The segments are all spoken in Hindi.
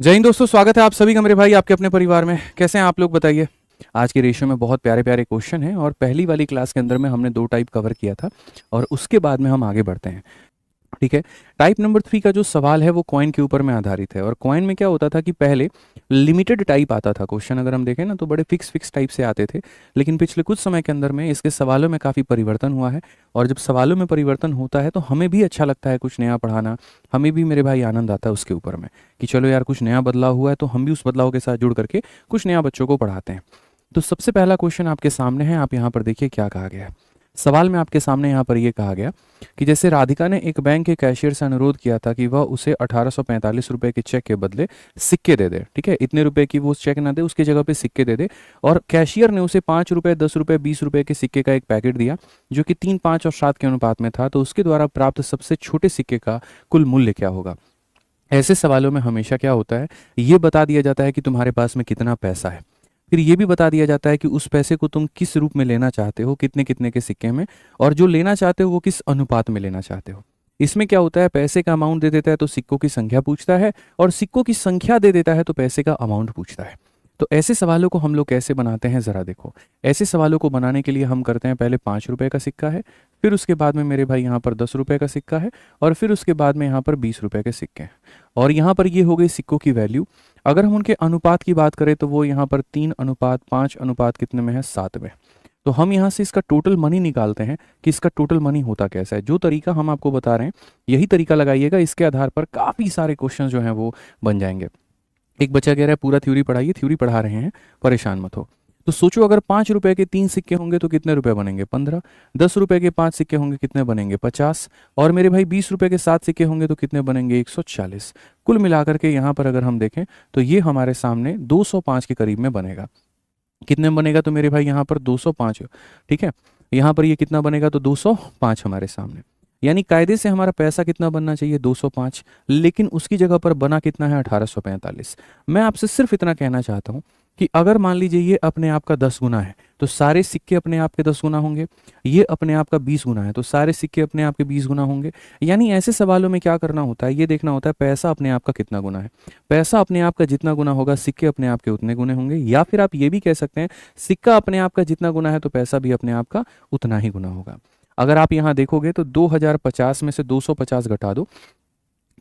जय हिंद दोस्तों, स्वागत है आप सभी का मेरे भाई आपके अपने परिवार में। कैसे हैं आप लोग बताइए। आज के रेशियो में बहुत प्यारे प्यारे क्वेश्चन हैं और पहली वाली क्लास के अंदर में हमने दो टाइप कवर किया था और उसके बाद में हम आगे बढ़ते हैं। ठीक है। टाइप नंबर 3 का जो सवाल है वो कॉइन के ऊपर में आधारित है और कॉइन में क्या होता था कि पहले लिमिटेड टाइप आता था क्वेश्चन, अगर हम देखें ना तो बड़े फिक्स टाइप से आते थे। लेकिन पिछले कुछ समय के अंदर में इसके सवालों में काफ़ी परिवर्तन हुआ है और जब सवालों में परिवर्तन होता है तो हमें भी अच्छा लगता है कुछ नया पढ़ाना। हमें भी मेरे भाई आनंद आता है उसके ऊपर में कि चलो यार कुछ नया बदलाव हुआ है तो हम भी उस बदलाव के साथ जुड़ करके कुछ नया बच्चों को पढ़ाते हैं। तो सबसे पहला क्वेश्चन आपके सामने है, आप यहाँ पर देखिए क्या कहा गया है। सवाल में आपके सामने यहाँ पर ये कहा गया कि जैसे राधिका ने एक बैंक के कैशियर से अनुरोध किया था कि वह उसे 1845 रुपए के चेक के बदले सिक्के दे दे। ठीक है, इतने रुपए की वो चेक ना दे, उसकी जगह पे सिक्के दे दे। और कैशियर ने उसे 5 रुपए, 10 रुपए, 20 रुपए के सिक्के का एक पैकेट दिया जो कि 3, 5 और 7 के अनुपात में था। तो उसके द्वारा प्राप्त सबसे छोटे सिक्के का कुल मूल्य क्या होगा। ऐसे सवालों में हमेशा क्या होता है, ये बता दिया जाता है कि तुम्हारे पास में कितना पैसा है। फिर ये भी बता दिया जाता है कि उस पैसे को तुम किस रूप में लेना चाहते हो, कितने कितने के सिक्के में, और जो लेना चाहते हो वो किस अनुपात में लेना चाहते हो। इसमें क्या होता है, पैसे का अमाउंट दे देता है तो सिक्कों की संख्या पूछता है, और सिक्कों की संख्या दे देता है तो पैसे का अमाउंट पूछता है। तो ऐसे सवालों को हम लोग कैसे बनाते हैं ज़रा देखो। ऐसे सवालों को बनाने के लिए हम करते हैं, पहले 5 रुपए का सिक्का है, फिर उसके बाद में मेरे भाई यहाँ पर 10 रुपए का सिक्का है, और फिर उसके बाद में यहाँ पर 20 रुपए के सिक्के हैं। और यहाँ पर ये हो गई सिक्कों की वैल्यू। अगर हम उनके अनुपात की बात करें तो वो यहाँ पर 3:5 अनुपात कितने में है, 7 में। तो हम यहाँ से इसका टोटल मनी निकालते हैं कि इसका टोटल मनी होता कैसा है। जो तरीका हम आपको बता रहे हैं यही तरीका लगाइएगा, इसके आधार पर काफ़ी सारे क्वेश्चन जो हैं वो बन जाएंगे। एक बच्चा कह रहा है पूरा थ्योरी पढ़ाइए, थ्योरी पढ़ा रहे हैं, परेशान मत हो। तो सोचो अगर 5 रुपए के 3 सिक्के होंगे तो कितने रुपए बनेंगे, 15। 10 रुपए के 5 सिक्के होंगे कितने बनेंगे, 50। और मेरे भाई 20 रुपए के 7 सिक्के होंगे तो कितने बनेंगे, 140। कुल मिलाकर के यहाँ पर अगर हम देखें तो ये हमारे सामने 205 के करीब में बनेगा। कितने में बनेगा, तो मेरे भाई यहाँ पर 205। ठीक है, यहाँ पर ये कितना बनेगा, तो 205 हमारे सामने। यानी कायदे से हमारा पैसा कितना बनना चाहिए, 205, लेकिन उसकी जगह पर बना कितना है, 1845। मैं आपसे सिर्फ इतना कहना चाहता हूँ कि अगर मान लीजिए ये अपने आप का 10 गुना है तो सारे सिक्के अपने आप के 10 गुना होंगे। ये अपने आप का 20 गुना है तो सारे सिक्के अपने आप के 20 गुना होंगे। यानी ऐसे सवालों में क्या करना होता है, ये देखना होता है पैसा अपने आप का कितना गुना है। पैसा अपने आप का जितना गुना होगा सिक्के अपने आप के उतने गुने होंगे। या फिर आप ये भी कह सकते हैं सिक्का अपने आप का जितना गुना है तो पैसा भी अपने आप का उतना ही गुना होगा। अगर आप यहाँ देखोगे तो 2050 में से 250 घटा दो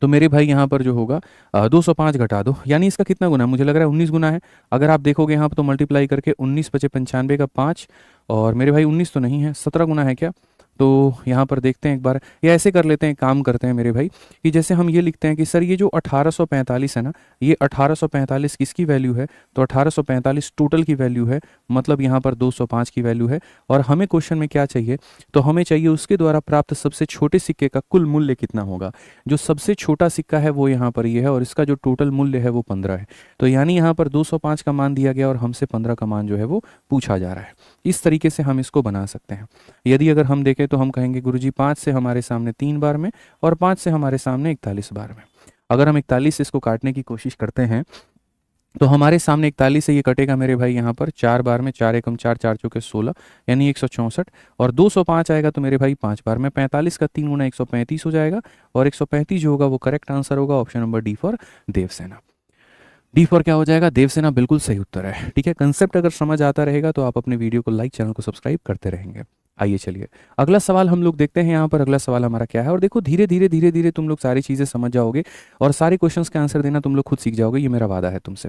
तो मेरे भाई यहाँ पर जो होगा 205 घटा दो, यानी इसका कितना गुना है, मुझे लग रहा है 19 गुना है। अगर आप देखोगे यहाँ पर तो मल्टीप्लाई करके 19 × 95 का 5, और मेरे भाई 19 तो नहीं है, 17 गुना है क्या। तो यहाँ पर देखते हैं एक बार, या ऐसे कर लेते हैं, काम करते हैं मेरे भाई कि जैसे हम ये लिखते हैं कि सर ये जो 1845 है ना, ये 1845 किसकी वैल्यू है, तो 1845 टोटल की वैल्यू है, मतलब यहाँ पर 205 की वैल्यू है। और हमें क्वेश्चन में क्या चाहिए, तो हमें चाहिए उसके द्वारा प्राप्त सबसे छोटे सिक्के का कुल मूल्य कितना होगा। जो सबसे छोटा सिक्का है वो यहाँ पर ये है और इसका जो टोटल मूल्य है वो 15 है। तो यानी यहाँ पर 205 का मान दिया गया और हमसे 15 का मान जो है वो पूछा जा रहा है। इस तरीके से हम इसको बना सकते हैं। यदि अगर हम देखें तो हम कहेंगे गुरुजी 5 से हमारे सामने 3 बार में और 5 से हमारे सामने 41 बार में। अगर हम 41 से इसको काटने की कोशिश करते हैं तो हमारे सामने 41 से ये कटेगा मेरे भाई यहाँ पर 4 बार में, 4 एकम 4, 4 चौके 16, यानी 164। और 205 आएगा तो मेरे भाई 5 बार में, 45 का 3 गुना 135 हो जाएगा। और 135 जो होगा वो करेक्ट आंसर होगा, option number D for Devasena. D for क्या हो जाएगा, देवसेना, बिल्कुल सही उत्तर है। ठीक है, कंसेप्ट अगर समझ आता रहेगा तो आप अपने वीडियो को लाइक, चैनल को सब्सक्राइब करते रहेंगे। आइए चलिए अगला सवाल हम लोग देखते हैं। यहाँ पर अगला सवाल हमारा क्या है, और देखो धीरे धीरे धीरे धीरे तुम लोग सारी चीज़ें समझ जाओगे और सारे क्वेश्चंस के आंसर देना तुम लोग खुद सीख जाओगे, ये मेरा वादा है तुमसे।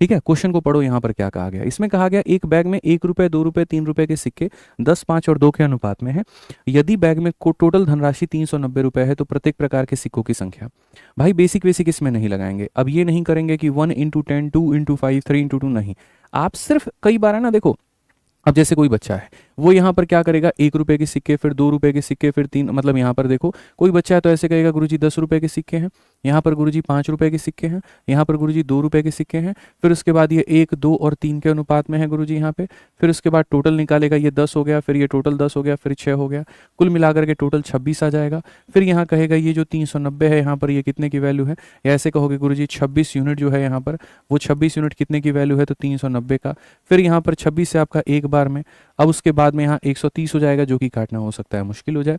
ठीक है, क्वेश्चन को पढ़ो। यहाँ पर क्या कहा गया, इसमें कहा गया एक बैग में 1 रुपये, 2 रुपये, 3 रुपये के सिक्के 10, 5 और 2 के अनुपात में है। यदि बैग में टोटल धनराशि 390 रुपये है तो प्रत्येक प्रकार के सिक्कों की संख्या। भाई बेसिक बेसिक इसमें नहीं लगाएंगे। अब ये नहीं करेंगे कि 1 × 10, 2 × 5, 3 × 2, नहीं। आप सिर्फ कई बार है ना, देखो अब जैसे कोई बच्चा है वो यहाँ पर क्या करेगा, 1 रुपये के सिक्के, फिर 2 रुपये के सिक्के, फिर 3, मतलब यहाँ पर देखो कोई बच्चा है तो ऐसे कहेगा गुरुजी 10 रुपये के सिक्के हैं, यहाँ पर गुरुजी 5 रुपये के सिक्के हैं, यहाँ पर गुरुजी 2 रुपये के सिक्के हैं, फिर उसके बाद ये 1, 2 और 3 के अनुपात में है गुरुजी यहाँ पे। फिर उसके बाद टोटल निकालेगा, ये 10 हो गया, फिर ये टोटल 10 हो गया, फिर 6 हो गया, कुल मिलाकर के टोटल 26 आ जाएगा। फिर यहाँ कहेगा ये जो 390 है यहाँ पर ये कितने की वैल्यू है, या ऐसे कहोगे गुरुजी 26 यूनिट जो है यहाँ पर, वो 26 यूनिट कितने की वैल्यू है, तो 390 का। फिर यहाँ पर 26 से आपका एक बार में, अब उसके बाद में यहाँ 130 हो जाएगा जो कि काटना हो सकता है मुश्किल हो जाए।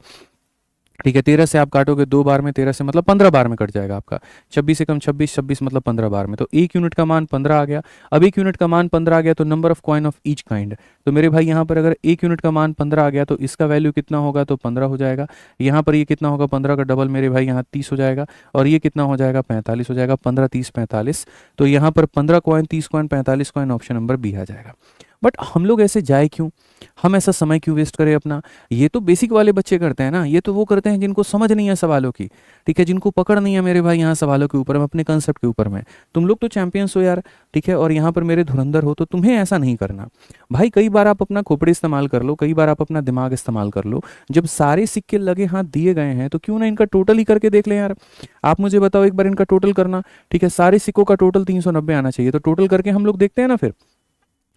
ठीक है, 13 से आप काटोगे 2 बार में, 13 से मतलब 15 बार में कट जाएगा आपका। 26 से कम 26, 26 मतलब 15 बार में, तो 1 यूनिट का मान 15 आ गया। अब 1 यूनिट का मान 15 आ गया तो number of coin of each kind, तो मेरे भाई यहाँ पर अगर 1 यूनिट का मान 15 आ गया तो इसका वैल्यू कितना होगा, तो 15 हो जाएगा। यहाँ पर ये कितना होगा, 15 का डबल मेरे भाई यहाँ 30 हो जाएगा, और ये कितना हो जाएगा, 45 हो जाएगा। 15 30 45, तो यहाँ पर 15 coin, 30 coin, 45 coin, option number B आ जाएगा। बट हम लोग ऐसे जाए क्यों, हम ऐसा समय क्यों वेस्ट करें अपना। ये तो बेसिक वाले बच्चे करते हैं ना, ये तो वो करते हैं जिनको समझ नहीं है सवालों की, ठीक है, जिनको पकड़ नहीं है मेरे भाई यहाँ सवालों के ऊपर में, अपने कंसेप्ट के ऊपर में। तुम लोग तो चैंपियंस हो यार, ठीक है, और यहाँ पर मेरे धुरंधर हो, तो तुम्हें ऐसा नहीं करना भाई। कई बार आप अपना खोपड़ी इस्तेमाल कर लो, कई बार आप अपना दिमाग इस्तेमाल कर लो। जब सारे सिक्के लगे हाथ दिए गए हैं तो क्यों ना इनका टोटल ही करके देख लें यार। आप मुझे बताओ एक बार इनका टोटल करना, ठीक है, सारे सिक्कों का टोटल 390 आना चाहिए, तो टोटल करके हम लोग देखते हैं ना फिर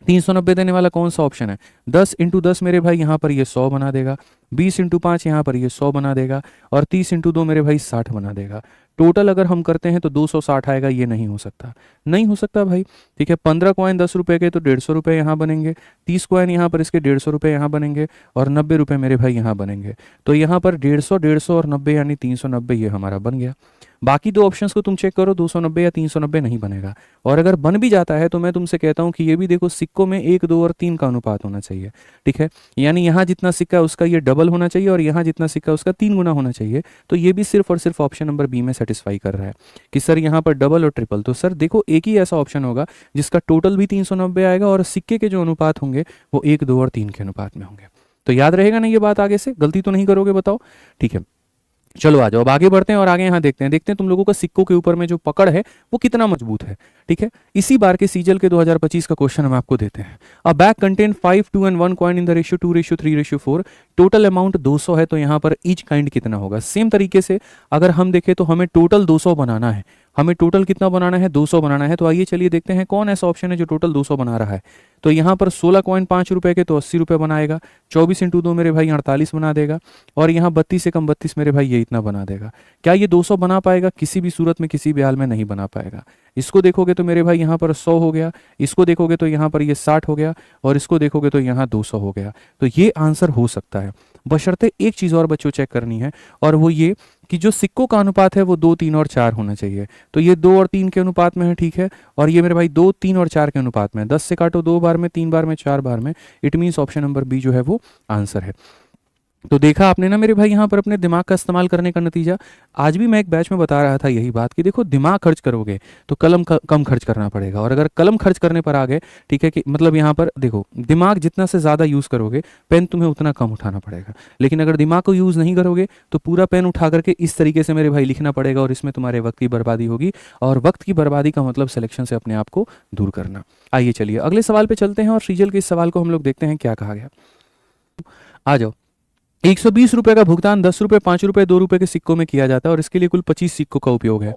390 देने वाला कौन सा ऑप्शन है। 10 इंटू 10 मेरे भाई यहाँ पर ये 100 बना देगा, 20 इंटू 5 यहाँ पर ये 100 बना देगा, और 30 इंटू 2 मेरे भाई 60 बना देगा। टोटल अगर हम करते हैं तो 260 आएगा, ये नहीं हो सकता, नहीं हो सकता भाई, ठीक है। 15 कॉइन 10 रुपए के तो 150 रुपये यहाँ बनेंगे, 30 कॉइन यहाँ पर इसके 150 रुपये यहाँ बनेंगे, और 90 रुपये मेरे भाई यहाँ बनेंगे। तो यहाँ पर 150, 150 और 90 यानी 390 ये हमारा बन गया। बाकी दो ऑप्शंस को तुम चेक करो, 290 या 390 नहीं बनेगा। और अगर बन भी जाता है तो मैं तुमसे कहता हूं कि ये भी देखो, सिक्कों में 1, 2 और 3 का अनुपात होना चाहिए, ठीक है। यानी यहाँ जितना सिक्का है उसका ये डबल होना चाहिए, और यहाँ जितना सिक्का है उसका 3 गुना होना चाहिए। तो ये भी सिर्फ और सिर्फ ऑप्शन नंबर बी में सेटिस्फाई कर रहा है कि सर यहाँ पर डबल और ट्रिपल। तो सर देखो, एक ही ऐसा ऑप्शन होगा जिसका टोटल भी 390 आएगा, और सिक्के के जो अनुपात होंगे वो 1, 2 और 3 के अनुपात में होंगे। तो याद रहेगा ना ये बात, आगे से गलती तो नहीं करोगे, बताओ, ठीक है। चलो आ जाओ, अब आगे बढ़ते हैं और आगे यहाँ देखते हैं तुम लोगों का सिक्कों के ऊपर में जो पकड़ है वो कितना मजबूत है, ठीक है। इसी बार के सीजल के 2025 का क्वेश्चन हम आपको देते हैं। अ bag contain 5, 2 and 1 coin in the ratio 2:3:4, total amount 200 है, तो यहाँ पर ईच काइंड कितना होगा। सेम तरीके से अगर हम देखें तो हमें टोटल 200 बनाना है, हमें टोटल कितना बनाना है, 200 बनाना है। तो आइए चलिए देखते हैं कौन ऐसा ऑप्शन है जो टोटल 200 बना रहा है। तो यहाँ पर 16 कॉइन 5 रुपए के तो 80 रुपये बनाएगा, 24 इंटू 2 मेरे भाई 48 बना देगा, और यहाँ 32 से कम 32 मेरे भाई ये इतना बना देगा। क्या ये 200 बना पाएगा? किसी भी सूरत में, किसी भी हाल में नहीं बना पाएगा। इसको देखोगे तो मेरे भाई यहाँ पर 100 हो गया, इसको देखोगे तो यहाँ पर ये 60 हो गया, और इसको देखोगे तो यहाँ 200 हो गया। तो ये आंसर हो सकता है, बशर्ते एक चीज़ और बच्चों चेक करनी है, और वो ये कि जो सिक्कों का अनुपात है वो 2, 3 और 4 होना चाहिए। तो ये 2 और 3 के अनुपात में है, ठीक है, और ये मेरे भाई 2, 3 और 4 के अनुपात में है। 10 से काटो 2 बार में, 3 बार में, 4 बार में, it means option number B जो है वो आंसर है। तो देखा आपने ना मेरे भाई यहाँ पर अपने दिमाग का इस्तेमाल करने का नतीजा। आज भी मैं एक बैच में बता रहा था यही बात कि देखो, दिमाग खर्च करोगे तो कलम कम खर्च करना पड़ेगा, और अगर कलम खर्च करने पर आ गए, ठीक है, कि मतलब यहाँ पर देखो, दिमाग जितना से ज़्यादा यूज़ करोगे पेन तुम्हें उतना कम उठाना पड़ेगा। लेकिन अगर दिमाग को यूज़ नहीं करोगे तो पूरा पेन उठा करके इस तरीके से मेरे भाई लिखना पड़ेगा, और इसमें तुम्हारे वक्त की बर्बादी होगी, और वक्त की बर्बादी का मतलब सिलेक्शन से अपने आप को दूर करना। आइए चलिए अगले सवाल पे चलते हैं, और सीजल के इस सवाल को हम लोग देखते हैं क्या कहा गया। आ जाओ। 120 रुपए का भुगतान 10 रुपए, 5 रुपए, 2 रुपए के सिक्कों में किया जाता है, और इसके लिए कुल 25 सिक्कों का उपयोग है।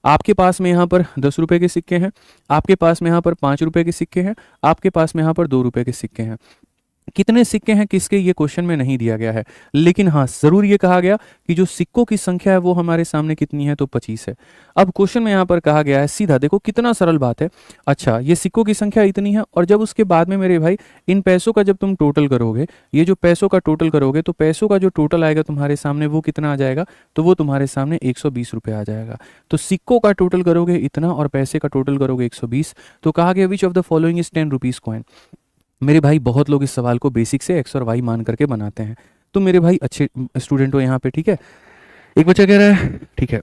आपके पास में यहाँ पर 10 रुपए के सिक्के हैं, आपके पास में यहाँ पर 5 रुपए के सिक्के हैं, आपके पास में यहाँ पर 2 रुपए के सिक्के हैं। कितने सिक्के हैं किसके, ये क्वेश्चन में नहीं दिया गया है, लेकिन हाँ जरूर ये कहा गया कि जो सिक्कों की संख्या है वो हमारे सामने कितनी है, तो 25 है। अब क्वेश्चन में यहाँ पर कहा गया है सीधा, देखो कितना सरल बात है। अच्छा, ये सिक्कों की संख्या इतनी है, और जब उसके बाद में मेरे भाई इन पैसों का जब तुम टोटल करोगे, ये जो पैसों का टोटल करोगे, तो पैसों का जो टोटल आएगा तुम्हारे सामने वो कितना आ जाएगा, तो वो तुम्हारे सामने 120 रुपये आ जाएगा। तो सिक्कों का टोटल करोगे इतना, और पैसे का टोटल करोगे 120। तो कहा गया which of the following is 10 rupees coin. मेरे भाई बहुत लोग इस सवाल को बेसिक से एक्स और वाई मान करके बनाते हैं, तो मेरे भाई अच्छे स्टूडेंट हो यहाँ पे, ठीक है। एक बच्चा कह रहा है, ठीक है,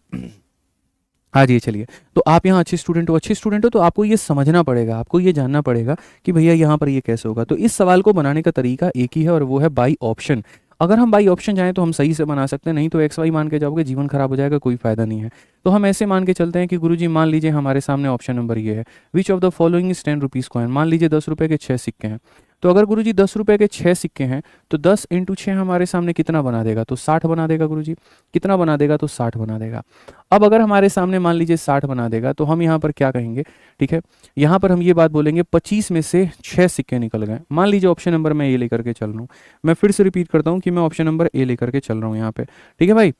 हाँ जी चलिए। तो आप यहाँ अच्छे स्टूडेंट हो, तो आपको ये समझना पड़ेगा, आपको ये जानना पड़ेगा कि भैया यहाँ पर ये कैसे होगा। तो इस सवाल को बनाने का तरीका एक ही है, और वो है बाई ऑप्शन। अगर हम बाई ऑप्शन जाएं तो हम सही से बना सकते हैं, नहीं तो एक्स वाई मान के जाओगे जीवन खराब हो जाएगा, कोई फायदा नहीं है। तो हम ऐसे मान के चलते हैं कि गुरुजी मान लीजिए हमारे सामने ऑप्शन नंबर ये है, which of the following is 10 rupees coin. मान लीजिए 10 रुपए के 6 सिक्के हैं, तो अगर गुरुजी 10 रुपए के 6 सिक्के हैं तो 10 इंटू 6 हमारे सामने कितना बना देगा, तो 60 बना देगा गुरुजी। कितना बना देगा, तो 60 बना देगा। अब अगर हमारे सामने मान लीजिए 60 बना देगा, तो हम यहाँ पर क्या कहेंगे, ठीक है, यहाँ पर हम ये बात बोलेंगे 25 में से 6 सिक्के निकल गए। मान लीजिए ऑप्शन नंबर मैं ए लेकर के चल रहा हूँ, मैं फिर से रिपीट करता हूँ कि मैं ऑप्शन नंबर ए लेकर के चल रहा हूँ यहाँ पे, ठीक है भाई।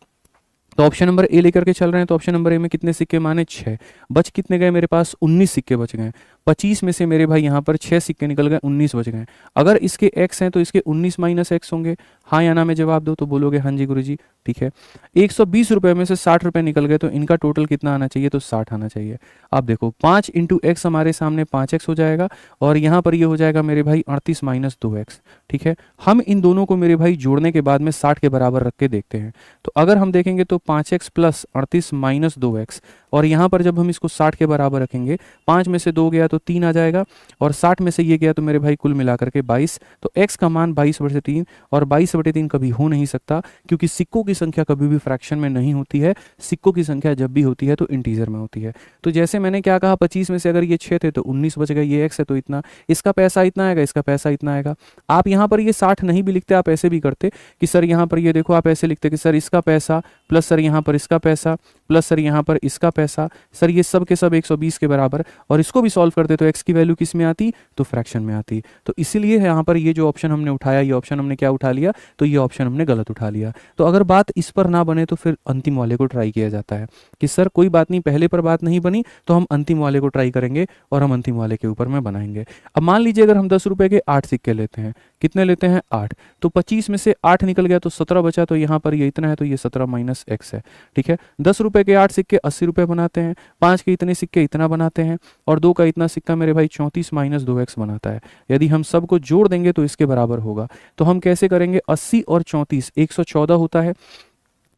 तो ऑप्शन नंबर ए लेकर के चल रहे हैं, तो ऑप्शन नंबर ए में कितने सिक्के माने, 6। बच कितने गए मेरे पास, 19 सिक्के बच गए। 25 में से मेरे भाई यहाँ पर 6 सिक्के निकल गए, 19 बच गए। अगर इसके x हैं तो इसके 19 माइनस एक्स होंगे। हाँ या ना में जवाब दो, तो बोलोगे हाँ जी गुरुजी, ठीक है। 120 रुपये में से 60 रुपये निकल गए तो इनका टोटल कितना आना चाहिए, तो 60 आना चाहिए। अब देखो 5 इंटू एक्स हमारे सामने 5x हो जाएगा और यहाँ पर ये हो जाएगा मेरे भाई 38 माइनस 2x। ठीक है, हम इन दोनों को मेरे भाई जोड़ने के बाद में 60 के बराबर रख के देखते हैं। तो अगर हम देखेंगे तो 5x प्लस 38 माइनस 2x, और यहाँ पर जब हम इसको 60 के बराबर रखेंगे, 5 में से 2 गया तो 3 आ जाएगा और 60 में से ये गया तो मेरे भाई कुल मिलाकर के 22। तो x का मान 22/3, और 22/3 कभी हो नहीं सकता क्योंकि सिक्कों की संख्या कभी भी फ्रैक्शन में नहीं होती है। सिक्कों की संख्या जब भी होती है तो इंटीजर में होती है। तो जैसे मैंने क्या कहा, 25 में से अगर ये 6 थे तो 19 बच गए, ये x है तो इतना, इसका पैसा इतना आएगा, इसका पैसा इतना आएगा। आप यहाँ पर ये 60 नहीं भी लिखते, आप ऐसे भी करते कि सर यहाँ पर ये देखो, आप ऐसे लिखते कि सर इसका पैसा प्लस सर यहाँ पर इसका पैसा प्लस सर यहाँ पर इसका पैसा, सर ये सब के सब 120 के बराबर, और इसको भी सॉल्व करते तो x की वैल्यू किस में आती, तो फ्रैक्शन में आती। तो इसीलिए यहाँ पर ये जो ऑप्शन हमने उठाया, ये ऑप्शन हमने क्या उठा लिया, तो ये ऑप्शन हमने गलत उठा लिया। तो अगर बात इस पर ना बने तो फिर अंतिम वाले को ट्राई किया जाता है कि सर कोई बात नहीं, पहले पर बात नहीं बनी तो हम अंतिम वाले को ट्राई करेंगे और हम अंतिम वाले के ऊपर में बनाएंगे। अब मान लीजिए अगर हम 10 रुपए के 8 सिक्के लेते हैं, कितने लेते हैं, 8, तो 25 में से 8 निकल गया तो 17 बचा, तो यहाँ पर ये इतना है तो ये 17 माइनस x है। ठीक है, 10 रुपए के 8 सिक्के 80 रुपए बनाते हैं, 5 के इतने सिक्के इतना बनाते हैं, और 2 का इतना सिक्का मेरे भाई 34 माइनस 2x बनाता है। यदि हम सबको जोड़ देंगे तो इसके बराबर होगा। तो हम कैसे करेंगे, 80 और 34 114 होता है,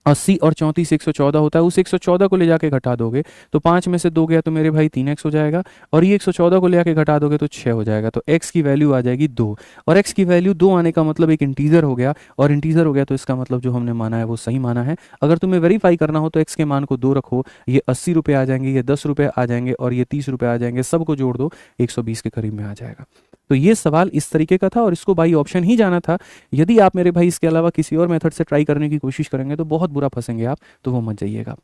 80 और 34 114 होता है। उस 114 को ले जाके घटा दोगे तो 5 में से 2 गया तो मेरे भाई 3x हो जाएगा, और ये 114 को ले जाके घटा दोगे तो 6 हो जाएगा। तो x की वैल्यू आ जाएगी 2, और x की वैल्यू 2 आने का मतलब एक इंटीजर हो गया, और इंटीजर हो गया तो इसका मतलब जो हमने माना है वो सही माना है। अगर तुम्हें वेरीफाई करना हो तो x के मान को 2 रखो, ये 80 रुपये आ जाएंगे, ये 10 रुपये आ जाएंगे, और ये 30 रुपये आ जाएंगे, सबको जोड़ दो 120 के करीब में आ जाएगा। तो ये सवाल इस तरीके का था और इसको बाई ऑप्शन ही जाना था। यदि आप मेरे भाई इसके अलावा किसी और मेथड से ट्राई करने की कोशिश करेंगे तो बहुत बुरा फंसेंगे आप, तो वो मत जाइएगा।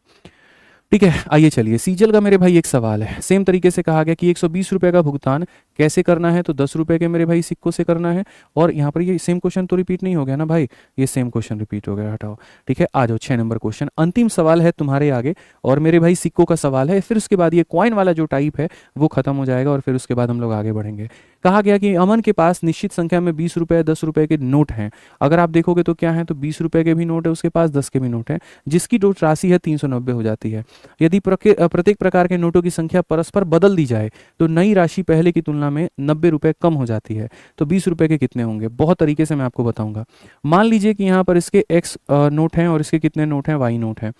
ठीक है, आइए चलिए, सीजल का मेरे भाई एक सवाल है। सेम तरीके से कहा गया कि 120 रुपये का भुगतान कैसे करना है, तो 10 रुपये के मेरे भाई सिक्कों से करना है। और यहाँ पर ये सेम क्वेश्चन तो रिपीट नहीं हो गया ना भाई, ये सेम क्वेश्चन रिपीट हो गया, हटाओ। ठीक है, आ जाओ 6 नंबर क्वेश्चन, अंतिम सवाल है तुम्हारे आगे, और मेरे भाई सिक्कों का सवाल है। फिर उसके बाद ये कॉइन वाला जो टाइप है वो खत्म हो जाएगा, और फिर उसके बाद हम लोग आगे बढ़ेंगे। कहा गया कि अमन के पास निश्चित संख्या में 20 रुपये 10 रुपये के नोट हैं। अगर आप देखोगे तो क्या है, तो 20 रुपये के भी नोट है उसके पास, 10 के भी नोट हैं, जिसकी नोट राशि है 390 हो जाती है। यदि प्रत्येक प्रकार के नोटों की संख्या परस्पर बदल दी जाए तो नई राशि पहले की तुलना में 90 रुपये कम हो जाती है। तो 20 रुपये के कितने होंगे, बहुत तरीके से मैं आपको बताऊंगा। मान लीजिए कि यहाँ पर इसके x नोट हैं और इसके कितने नोट हैं, y नोट हैं।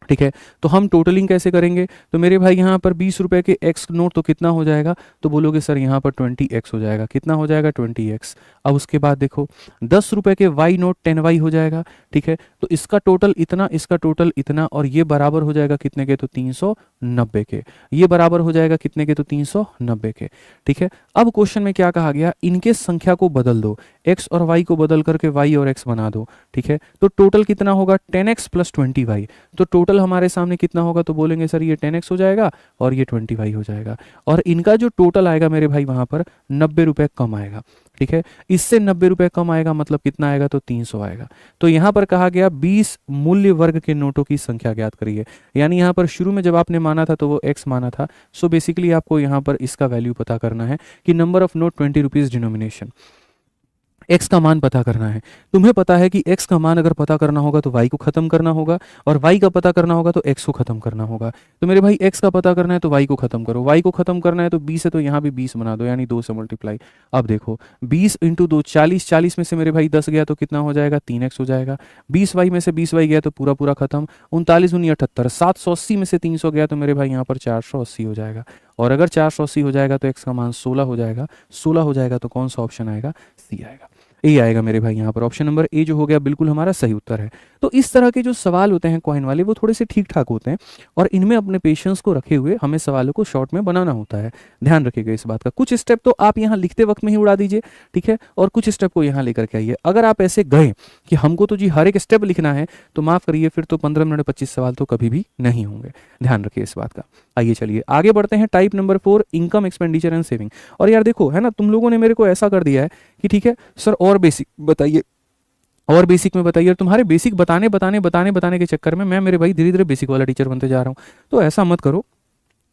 ठीक है, तो हम टोटलिंग कैसे करेंगे, तो मेरे भाई यहाँ पर 20 रुपये के x नोट तो कितना हो जाएगा, तो बोलोगे सर यहाँ पर 20x हो जाएगा। कितना हो जाएगा, 20x। अब उसके बाद देखो 10 रुपये के y नोट 10y हो जाएगा। ठीक है, तो इसका टोटल इतना, इसका टोटल इतना, और ये बराबर हो जाएगा कितने के, तो 390 के। ये बराबर हो जाएगा कितने के, तो 390 के। ठीक है, अब क्वेश्चन में क्या कहा गया, इनके संख्या को बदल दो, x और y को बदल करके y और x बना दो। ठीक है, तो टोटल कितना होगा, 10x प्लस 20y। तो टोटल हमारे सामने कितना होगा, तो बोलेंगे सर ये 10x हो जाएगा और ये 20y हो जाएगा, और इनका जो टोटल आएगा मेरे भाई वहां पर 90 रुपये कम आएगा। ठीक है, इससे 90 रुपये कम आएगा मतलब कितना आएगा, तो 300 आएगा। तो यहाँ पर कहा गया 20 मूल्य वर्ग के नोटों की संख्या ज्ञात करिए। यानी यहाँ पर शुरू में जब आपने माना था तो वो x माना था, सो बेसिकली आपको यहाँ पर इसका वैल्यू पता करना है कि number of note 20 rupees denomination, x का मान पता करना है। तुम्हें पता है कि x का मान अगर पता करना होगा तो y को खत्म करना होगा, और y का पता करना होगा तो x को खत्म करना होगा। तो मेरे भाई x का पता करना है तो y को खत्म करो, y को खत्म करना है तो 20 है तो यहाँ भी 20 बना दो, यानी 2 से मल्टीप्लाई। अब देखो 20 इंटू 2 40, 40 में से मेरे भाई 10 गया तो कितना हो जाएगा, 3x हो जाएगा। 20y में से 20y गया तो पूरा पूरा खत्म, 39 दूनी 78, 780 में से 300 गया तो मेरे भाई यहाँ पर 480 हो जाएगा। और अगर 480 हो जाएगा तो x का मान 16 हो जाएगा। 16 हो जाएगा तो कौन सा ऑप्शन आएगा, सी आएगा, ए आएगा मेरे भाई। यहाँ पर ऑप्शन नंबर ए जो हो गया बिल्कुल हमारा सही उत्तर है। तो इस तरह के जो सवाल होते हैं कॉइन वाले वो थोड़े से ठीक ठाक होते हैं, और इनमें अपने पेशेंस को रखे हुए हमें सवालों को शॉर्ट में बनाना होता है। ध्यान रखिएगा इस बात का। कुछ स्टेप तो आप यहाँ लिखते वक्त में ही उड़ा दीजिए, ठीक है, और कुछ स्टेप को यहाँ लेकर के आइए। अगर आप ऐसे गए कि हमको तो जी हर एक स्टेप लिखना है, तो माफ करिए फिर तो 15 मिनट 25 सवाल तो कभी भी नहीं होंगे। ध्यान रखिए इस बात का। आइए चलिए आगे बढ़ते हैं। Type number 4, income expenditure and saving. और यार देखो है ना, तुम लोगों ने मेरे को ऐसा कर दिया है कि ठीक है सर और बेसिक बताइए, और बेसिक में बताइए। तुम्हारे बेसिक बताने के चक्कर में मैं मेरे भाई धीरे धीरे बेसिक वाला टीचर बनते जा रहा हूँ। तो ऐसा मत करो,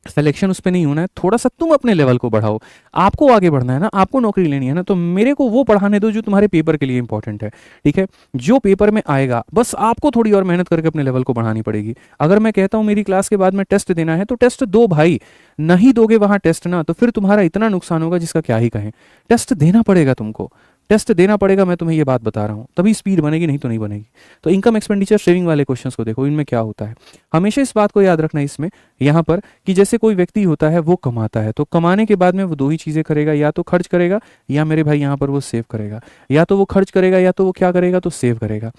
सिलेक्शन उस पे नहीं होना है, थोड़ा सा तुम अपने लेवल को बढ़ाओ। आपको आगे बढ़ना है ना, आपको नौकरी लेनी है ना, तो मेरे को वो पढ़ाने दो जो तुम्हारे पेपर के लिए इंपॉर्टेंट है। ठीक है, जो पेपर में आएगा बस आपको थोड़ी और मेहनत करके अपने लेवल को बढ़ानी पड़ेगी। अगर मैं कहता हूँ मेरी क्लास के बाद में टेस्ट देना है तो टेस्ट दो भाई, नहीं दोगे वहां टेस्ट ना तो फिर तुम्हारा इतना नुकसान होगा जिसका क्या ही कहें। टेस्ट देना पड़ेगा तुमको, टेस्ट देना पड़ेगा, मैं तुम्हें ये बात बता रहा हूँ, तभी स्पीड बनेगी, नहीं तो नहीं बनेगी। तो इनकम एक्सपेंडिचर सेविंग वाले क्वेश्चंस को देखो, इनमें क्या होता है। हमेशा इस बात को याद रखना इसमें यहाँ पर कि जैसे कोई व्यक्ति होता है वो कमाता है, तो कमाने के बाद में वो दो ही चीज़ें करेगा, या तो खर्च करेगा या मेरे भाई यहाँ पर वो सेव करेगा। या तो वो खर्च करेगा या तो वो क्या करेगा, तो सेव करेगा।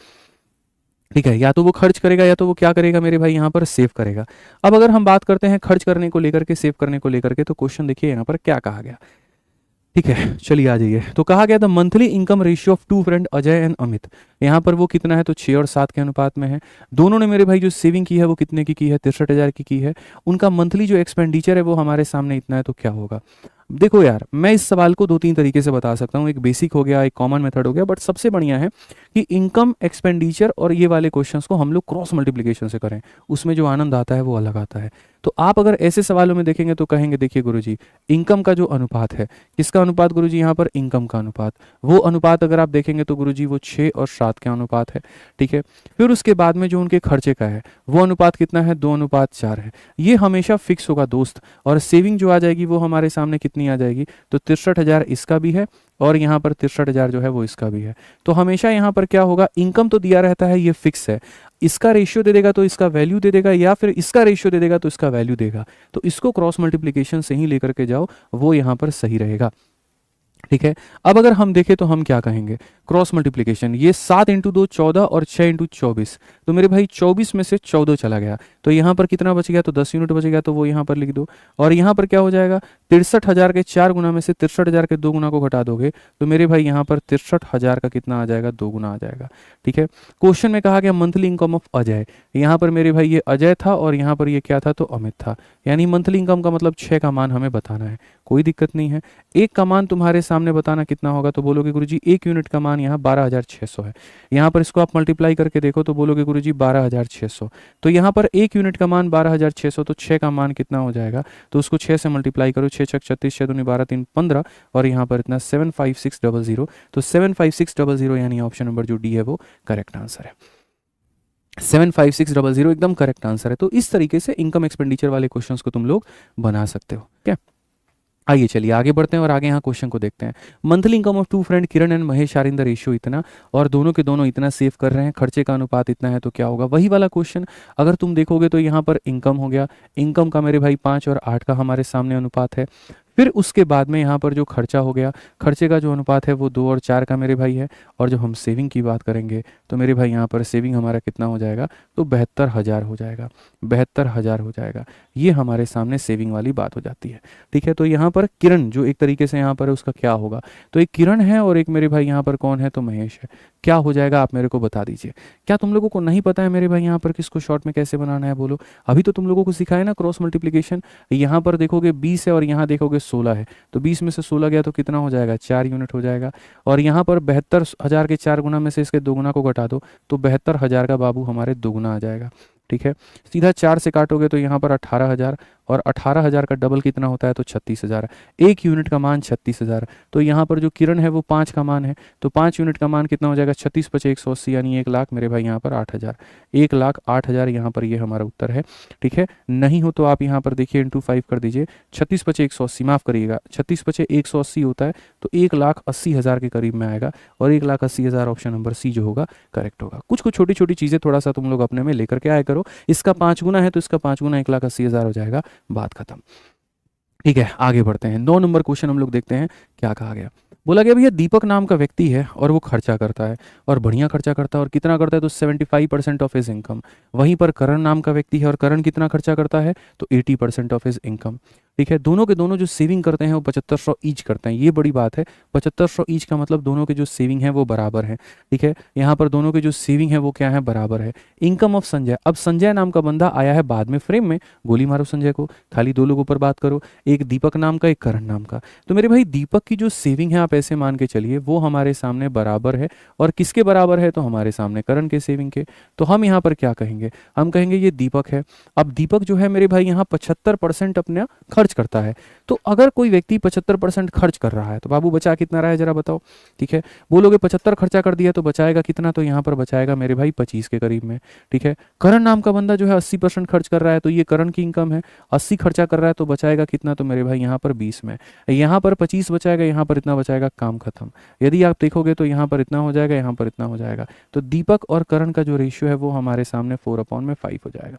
ठीक है, या तो वो खर्च करेगा या तो वो क्या करेगा मेरे भाई यहाँ पर सेव करेगा। अब अगर हम बात करते हैं खर्च करने को लेकर के, सेव करने को लेकर के, तो क्वेश्चन देखिए यहाँ पर क्या कहा गया। ठीक है, चलिए आ जाइए। तो कहा गया the monthly income ratio of two friend Ajay and Amit. यहाँ पर वो कितना है, तो 6 और 7 के अनुपात में है। दोनों ने मेरे भाई जो सेविंग की है वो कितने की है, 63,000 की है। उनका मंथली जो एक्सपेंडिचर है वो हमारे सामने इतना है, तो क्या होगा। देखो यार, मैं इस सवाल को 2-3 तरीके से बता सकता हूँ, एक बेसिक हो गया, एक कॉमन मेथड हो गया, बट सबसे बढ़िया है कि इनकम एक्सपेंडिचर और ये वाले क्वेश्चंस को हम लोग क्रॉस मल्टीप्लिकेशन से करें, उसमें जो आनंद आता है वो अलग आता है। तो आप अगर ऐसे सवालों में देखेंगे तो कहेंगे देखिए गुरुजी, इनकम का जो अनुपात है, किसका अनुपात गुरुजी, यहाँ पर इनकम का अनुपात, वो अनुपात अगर आप देखेंगे तो गुरुजी वो 6 और 7 का अनुपात है। ठीक है, फिर उसके बाद में जो उनके खर्चे का है वो अनुपात कितना है, 2:4 है। ये हमेशा फिक्स होगा दोस्त। और सेविंग जो आ जाएगी वो हमारे सामने कितनी आ जाएगी, तो 63,000 इसका भी है और यहाँ पर 63,000 जो है वो इसका भी है। तो हमेशा यहाँ पर क्या होगा, इनकम तो दिया रहता है, ये फिक्स है, इसका रेशियो दे देगा तो इसका वैल्यू दे देगा, या फिर इसका रेशियो दे देगा तो इसका वैल्यू देगा। तो इसको क्रॉस मल्टीप्लिकेशन से ही लेकर के जाओ, वो यहाँ पर सही रहेगा। ठीक है, अब अगर हम देखें तो हम क्या कहेंगे, क्रॉस मल्टीप्लिकेशन, ये 7 इंटू 2 14 और 6 इंटू 24, तो मेरे भाई 24 में से 14 चला गया, तो यहाँ पर कितना बच गया, तो 10 यूनिट बच गया, तो वो यहाँ पर लिख दो। और यहाँ पर क्या हो जाएगा, 63,000 के 4 गुना में से 63,000 के 2 गुना को घटा दोगे तो मेरे भाई यहाँ पर 63,000 का कितना आ जाएगा, 2 गुना आ जाएगा। ठीक है, क्वेश्चन में कहा गया मंथली इनकम ऑफ अजय, यहाँ पर मेरे भाई ये अजय था और यहाँ पर ये क्या था, तो अमित था। यानी मंथली इनकम का मतलब 6 का मान हमें बताना है, कोई दिक्कत नहीं है। एक का मान तुम्हारे सामने बताना कितना होगा, तो बोलोगे गुरुजी 1 यूनिट का मान यहाँ 12,600 है। यहाँ पर इसको आप मल्टीप्लाई करके देखो तो बोलोगे गुरुजी 12,600। तो यहाँ पर 1 यूनिट का मान 12,600, तो 6 का मान कितना हो जाएगा, तो उसको 6 से मल्टीप्लाई करो, 6 छक 36, 6 दूनी 12, 3 15 और यहाँ पर इतना 75600। तो 75600 यानी ऑप्शन नंबर जो डी है वो करेक्ट आंसर है। 75600 एकदम करेक्ट आंसर है। तो इस तरीके से इनकम एक्सपेंडिचर वाले क्वेश्चंस को तुम लोग बना सकते हो। क्या, आइए चलिए आगे बढ़ते हैं और आगे यहाँ क्वेश्चन को देखते हैं। Monthly income of two friend Kiran and Mahesh are in the ratio इतना, और दोनों के दोनों इतना सेव कर रहे हैं, खर्चे का अनुपात इतना है, तो क्या होगा, वही वाला क्वेश्चन। अगर तुम देखोगे तो यहाँ पर इनकम हो गया, इनकम का मेरे भाई 5 और 8 का हमारे सामने अनुपात है। फिर उसके बाद में यहाँ पर जो खर्चा हो गया, खर्चे का जो अनुपात है वो 2 और 4 का मेरे भाई है। और जब हम सेविंग की बात करेंगे तो मेरे भाई यहाँ पर सेविंग हमारा कितना हो जाएगा, तो 72,000 हो जाएगा, 72,000 हो जाएगा। ये हमारे सामने सेविंग वाली बात हो जाती है। ठीक है, तो यहाँ पर किरण जो एक तरीके से यहाँ पर है उसका क्या होगा, तो एक किरण है और एक मेरे भाई यहाँ पर कौन है, तो महेश है। क्या हो जाएगा आप मेरे को बता दीजिए। क्या तुम लोगों को नहीं पता है मेरे भाई यहाँ पर किसको शॉर्ट में कैसे बनाना है, बोलो। अभी तो तुम लोगों को सिखाया ना क्रॉस मल्टीप्लिकेशन। यहाँ पर देखोगे 20 है और यहाँ देखोगे 16 है, तो 20 में से 16 गया तो कितना हो जाएगा, 4 यूनिट हो जाएगा। और यहाँ पर 72,000 के 4 गुना में से इसके 2 गुना को घटा दो तो 72,000 का बाबू हमारे 2 गुना आ जाएगा। ठीक है, सीधा 4 से काटोगे तो यहाँ पर 18,000, और 18,000 का डबल कितना होता है, तो 36,000। 1 यूनिट का मान 36,000। तो यहाँ पर जो किरण है वो 5 का मान है, तो 5 यूनिट का मान कितना हो जाएगा, 36 × 180 यानी 1 लाख, मेरे भाई यहाँ पर 8,000, 1,08,000 यहाँ पर ये हमारा उत्तर है। ठीक है, नहीं हो तो आप यहाँ पर देखिए इंटू 5 कर दीजिए, 36 × 180, माफ करिएगा 36 × 180 होता है, तो 1,80,000 के करीब में आएगा, और 1,80,000 ऑप्शन नंबर सी जो होगा करेक्ट होगा। कुछ कुछ छोटी छोटी चीज़ें थोड़ा सा तुम लोग अपने में लेकर के आया करो। इसका 5 गुना है तो इसका 5 गुना 1,80,000 हो जाएगा, बात खत्म। ठीक है, आगे बढ़ते हैं। 9 नंबर क्वेश्चन हम लोग देखते हैं क्या कहा गया। बोला गया भैया दीपक नाम का व्यक्ति है और वो खर्चा करता है, और बढ़िया खर्चा करता है, और कितना करता है, तो 75% ऑफ हिज इनकम। वहीं पर करण नाम का व्यक्ति है और करण कितना खर्चा करता है, तो 80% ऑफ हिज इनकम। ठीक है। दोनों के दोनों जो सेविंग करते हैं वो 7500 ईच करते हैं, ये बड़ी बात है। 7500 ईच का मतलब दोनों के जो सेविंग है वो बराबर है, ठीक है। यहाँ पर दोनों के जो सेविंग है वो क्या है, बराबर है। इनकम ऑफ संजय, अब संजय नाम का बंदा आया है बाद में फ्रेम में, गोली मारो संजय को, खाली दो लोगों पर बात करो, एक दीपक नाम का, एक करण नाम का। तो मेरे भाई दीपक की जो सेविंग है आप ऐसे मान के चलिए वो हमारे सामने बराबर है, और किसके बराबर है, तो हमारे सामने करण के सेविंग के। तो हम यहाँ पर क्या कहेंगे, हम कहेंगे ये दीपक है। अब दीपक जो है मेरे भाई यहाँ 75% अपना खर्च करता है। तो अगर कोई व्यक्ति 75% खर्च कर रहा है तो बाबू बचा कितना रहा है जरा बताओ, ठीक है। बोलोगे 75 खर्चा कर दिया तो बचाएगा कितना, तो यहाँ पर बचाएगा मेरे भाई 25 के करीब में, ठीक है। करण नाम का बंदा जो है 80% खर्च कर रहा है, तो ये करण की इनकम है। 80 खर्चा कर रहा है तो बचाएगा कितना, तो मेरे भाई यहाँ पर 20 में, यहाँ पर 25 बचाएगा, यहाँ पर इतना बचाएगा, काम खत्म। यदि आप देखोगे तो यहाँ पर इतना हो जाएगा, यहाँ पर इतना हो जाएगा। तो दीपक और करण का जो रेशियो है वो हमारे सामने 4/5 हो जाएगा।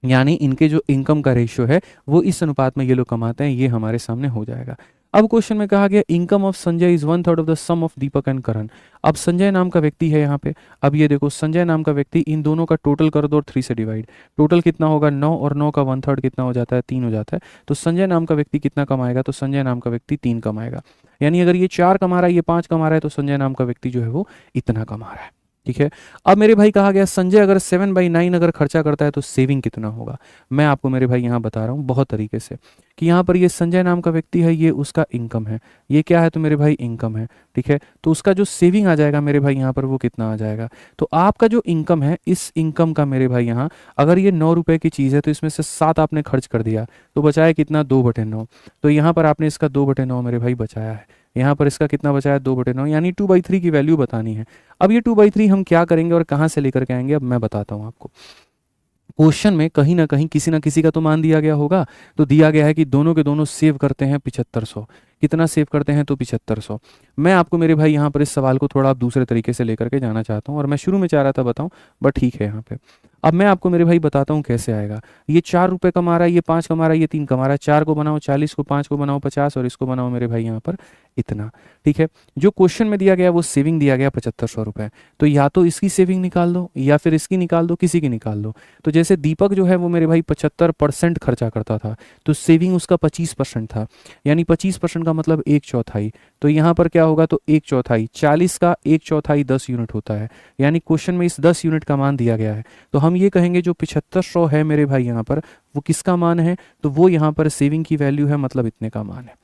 यानी इनके जो इनकम का रेशियो है वो इस अनुपात में ये लोग कमाते हैं, ये हमारे सामने हो जाएगा। अब क्वेश्चन में कहा गया income of Sanjay is 1/3 of the sum of Deepak and Karan. अब संजय नाम का व्यक्ति है यहाँ पे, अब ये देखो संजय नाम का व्यक्ति, इन दोनों का टोटल कर दो और 3 से डिवाइड, टोटल कितना होगा 9, और 9 का 1/3 कितना हो जाता है, 3 हो जाता है। तो संजय नाम का व्यक्ति कितना कमाएगा, तो संजय नाम का व्यक्ति 3 कमाएगा। यानी अगर ये 4 कमा रहा है, ये 5 कमा रहा है, तो संजय नाम का व्यक्ति जो है वो इतना कमा रहा है, ठीक है। अब मेरे भाई कहा गया संजय अगर 7/9 अगर खर्चा करता है तो सेविंग कितना होगा। मैं आपको मेरे भाई यहाँ बता रहा हूँ बहुत तरीके से कि यहाँ पर ये संजय नाम का व्यक्ति है, ये उसका इनकम है, ये क्या है, तो मेरे भाई इनकम है, ठीक है। तो उसका जो सेविंग आ जाएगा मेरे भाई यहाँ पर वो कितना आ जाएगा, तो आपका जो इनकम है, इस इनकम का मेरे भाई यहाँ अगर ये 9 रुपए की चीज़ है तो इसमें से 7 आपने खर्च कर दिया तो बचाया कितना, 2/9। तो यहाँ पर आपने इसका 2/9 मेरे भाई बचाया है, यहाँ पर इसका कितना बचाया, 2/9, यानी 2/3 की वैल्यू बतानी है। अब ये 2/3 हम क्या करेंगे और कहाँ से लेकर के आएंगे, अब मैं बताता हूँ आपको। क्वेश्चन में कहीं ना कहीं किसी ना किसी का तो मान दिया गया होगा, तो दिया गया है कि दोनों के दोनों सेव करते हैं 7500। कितना सेव करते हैं, तो 7500। मैं आपको मेरे भाई यहाँ पर इस सवाल को थोड़ा आप दूसरे तरीके से लेकर के जाना चाहता हूँ, और मैं शुरू में चाह रहा था बताऊँ, बट ठीक है यहाँ पे। अब मैं आपको मेरे भाई बताता हूँ कैसे आएगा। ये 4 रुपये कमा रहा है, ये 5 कमा रहा है, ये 3 कमा रहा है। 4 को बनाओ 40 को, 5 को बनाओ 50, और इसको बनाओ मेरे भाई यहाँ पर इतना, ठीक है। जो क्वेश्चन में दिया गया वो सेविंग दिया गया 7500 रुपये, तो या तो इसकी सेविंग निकाल दो या फिर इसकी निकाल दो, किसी की निकाल दो। तो जैसे दीपक जो है वो मेरे भाई 75% खर्चा करता था, तो सेविंग उसका 25% था, यानी 25% का मतलब 1/4। तो यहाँ पर क्या होगा, तो 1/4, 40 का 1/4 10 यूनिट होता है, यानी क्वेश्चन में इस 10 यूनिट का मान दिया गया है। तो हम ये कहेंगे जो 7500 है मेरे भाई यहाँ पर वो किसका मान है, तो वो यहाँ पर सेविंग की वैल्यू है, मतलब इतने का मान है।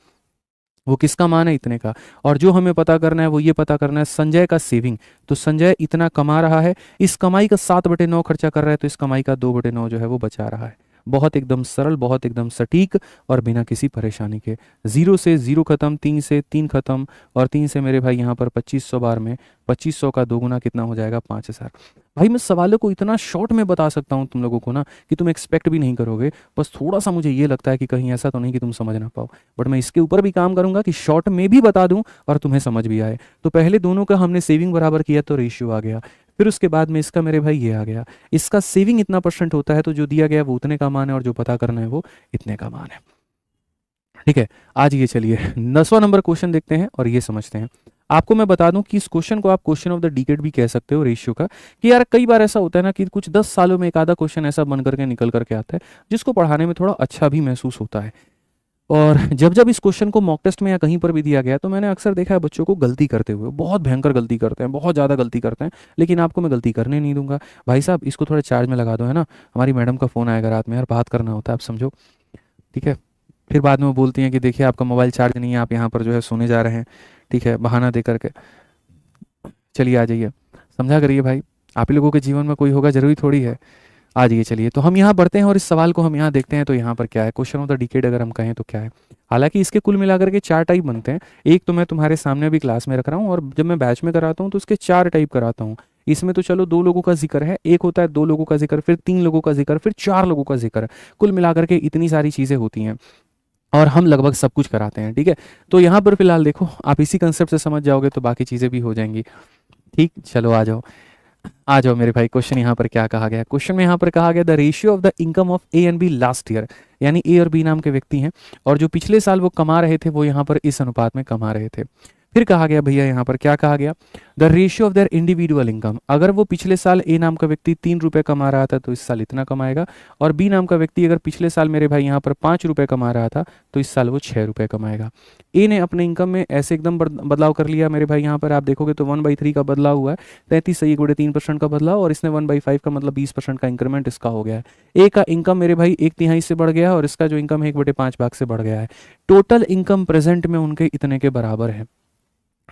वो किसका मान है, इतने का। और जो हमें पता करना है वो ये पता करना है संजय का सेविंग। तो संजय इतना कमा रहा है, इस कमाई का 7/9 खर्चा कर रहा है, तो इस कमाई का 2/9 जो है वो बचा रहा है। बहुत एकदम सरल, बहुत एकदम सटीक, और बिना किसी परेशानी के। 0 से 0 खत्म, 3 से 3 खत्म, और 3 से मेरे भाई यहाँ पर 2500 बार में 2500 का दोगुना कितना हो जाएगा, 5000। भाई मैं सवालों को इतना शॉर्ट में बता सकता हूँ तुम लोगों को ना कि तुम एक्सपेक्ट भी नहीं करोगे। बस थोड़ा सा मुझे ये लगता है कि कहीं ऐसा तो नहीं कि तुम समझ ना पाओ, बट मैं इसके ऊपर भी काम करूंगा कि शॉर्ट में भी बता दूं और तुम्हें समझ भी आए। तो पहले दोनों का हमने सेविंग बराबर किया तो रेशियो आ गया, फिर उसके बाद में इसका मेरे भाई ये आ गया, इसका सेविंग इतना % होता है, तो जो दिया गया वो उतने का मान है, और जो पता करना है वो इतने का मान है, ठीक है। आज ये चलिए 10वां नंबर क्वेश्चन देखते हैं और ये समझते हैं। आपको मैं बता दूं कि इस क्वेश्चन को आप क्वेश्चन ऑफ द डिकेड भी कह सकते हो, रेशियो का। कि यार कई बार ऐसा होता है ना कि कुछ 10 सालों में एक आधा क्वेश्चन ऐसा बन करके निकल करके आता है जिसको पढ़ाने में थोड़ा अच्छा भी महसूस होता है। और जब जब इस क्वेश्चन को मॉक टेस्ट में या कहीं पर भी दिया गया तो मैंने अक्सर देखा है बच्चों को गलती करते हुए, बहुत भयंकर गलती करते हैं, बहुत ज़्यादा गलती करते हैं, लेकिन आपको मैं गलती करने नहीं दूंगा। भाई साहब इसको थोड़ा चार्ज में लगा दो, है ना, हमारी मैडम का फ़ोन आएगा रात में, यार बात करना होता है, आप समझो, ठीक है। फिर बाद में वो बोलती हैं कि देखिए आपका मोबाइल चार्ज नहीं है, आप यहाँ पर जो है सोने जा रहे हैं, ठीक है, बहाना दे करके। चलिए आ जाइए, समझा करिए भाई, आप ही लोगों के जीवन में कोई होगा, जरूरी थोड़ी है। आ जाइए चलिए, तो हम यहाँ बढ़ते हैं और इस सवाल को हम यहाँ देखते हैं। तो यहाँ पर क्या है, क्वेश्चन ऑफ द डिकेड अगर हम कहें तो क्या है। हालांकि इसके कुल मिलाकर के 4 टाइप बनते हैं। एक तो मैं तुम्हारे सामने भी क्लास में रख रहा हूँ, और जब मैं बैच में कराता हूँ तो उसके 4 टाइप कराता हूँ। इसमें तो चलो 2 लोगों का जिक्र है, एक होता है 2 लोगों का जिक्र, फिर 3 लोगों का जिक्र, फिर 4 लोगों का जिक्र, कुल मिलाकर के इतनी सारी चीज़ें होती हैं, और हम लगभग सब कुछ कराते हैं, ठीक है। तो यहाँ पर फिलहाल देखो, आप इसी कंसेप्ट से समझ जाओगे तो बाकी चीज़ें भी हो जाएंगी, ठीक। चलो आ जाओ, आ जाओ मेरे भाई। क्वेश्चन यहाँ पर क्या कहा गया, क्वेश्चन में यहाँ पर कहा गया the ratio of the income of A and B last year, यानी ए और बी नाम के व्यक्ति हैं, और जो पिछले साल वो कमा रहे थे वो यहाँ पर इस अनुपात में कमा रहे थे। फिर कहा गया भैया यहाँ पर क्या कहा गया, the ratio of their individual income, अगर वो पिछले साल ए नाम का व्यक्ति 3 रुपये कमा रहा था तो इस साल इतना कमाएगा, और बी नाम का व्यक्ति अगर पिछले साल मेरे भाई यहाँ पर 5 रुपये कमा रहा था तो इस साल वो 6 रुपये कमाएगा। ए ने अपने इनकम में ऐसे एकदम बदलाव कर लिया मेरे भाई, यहाँ पर आप देखोगे तो 1/3 का बदलाव हुआ है, 33 से 1/3% का बदलाव, और इसने 1/5 का मतलब 20% का इंक्रीमेंट इसका हो गया है। ए का इनकम मेरे भाई 1/3 से बढ़ गया है और इसका जो इनकम है 1/5 भाग से बढ़ गया है। टोटल इनकम प्रेजेंट में उनके इतने के बराबर है,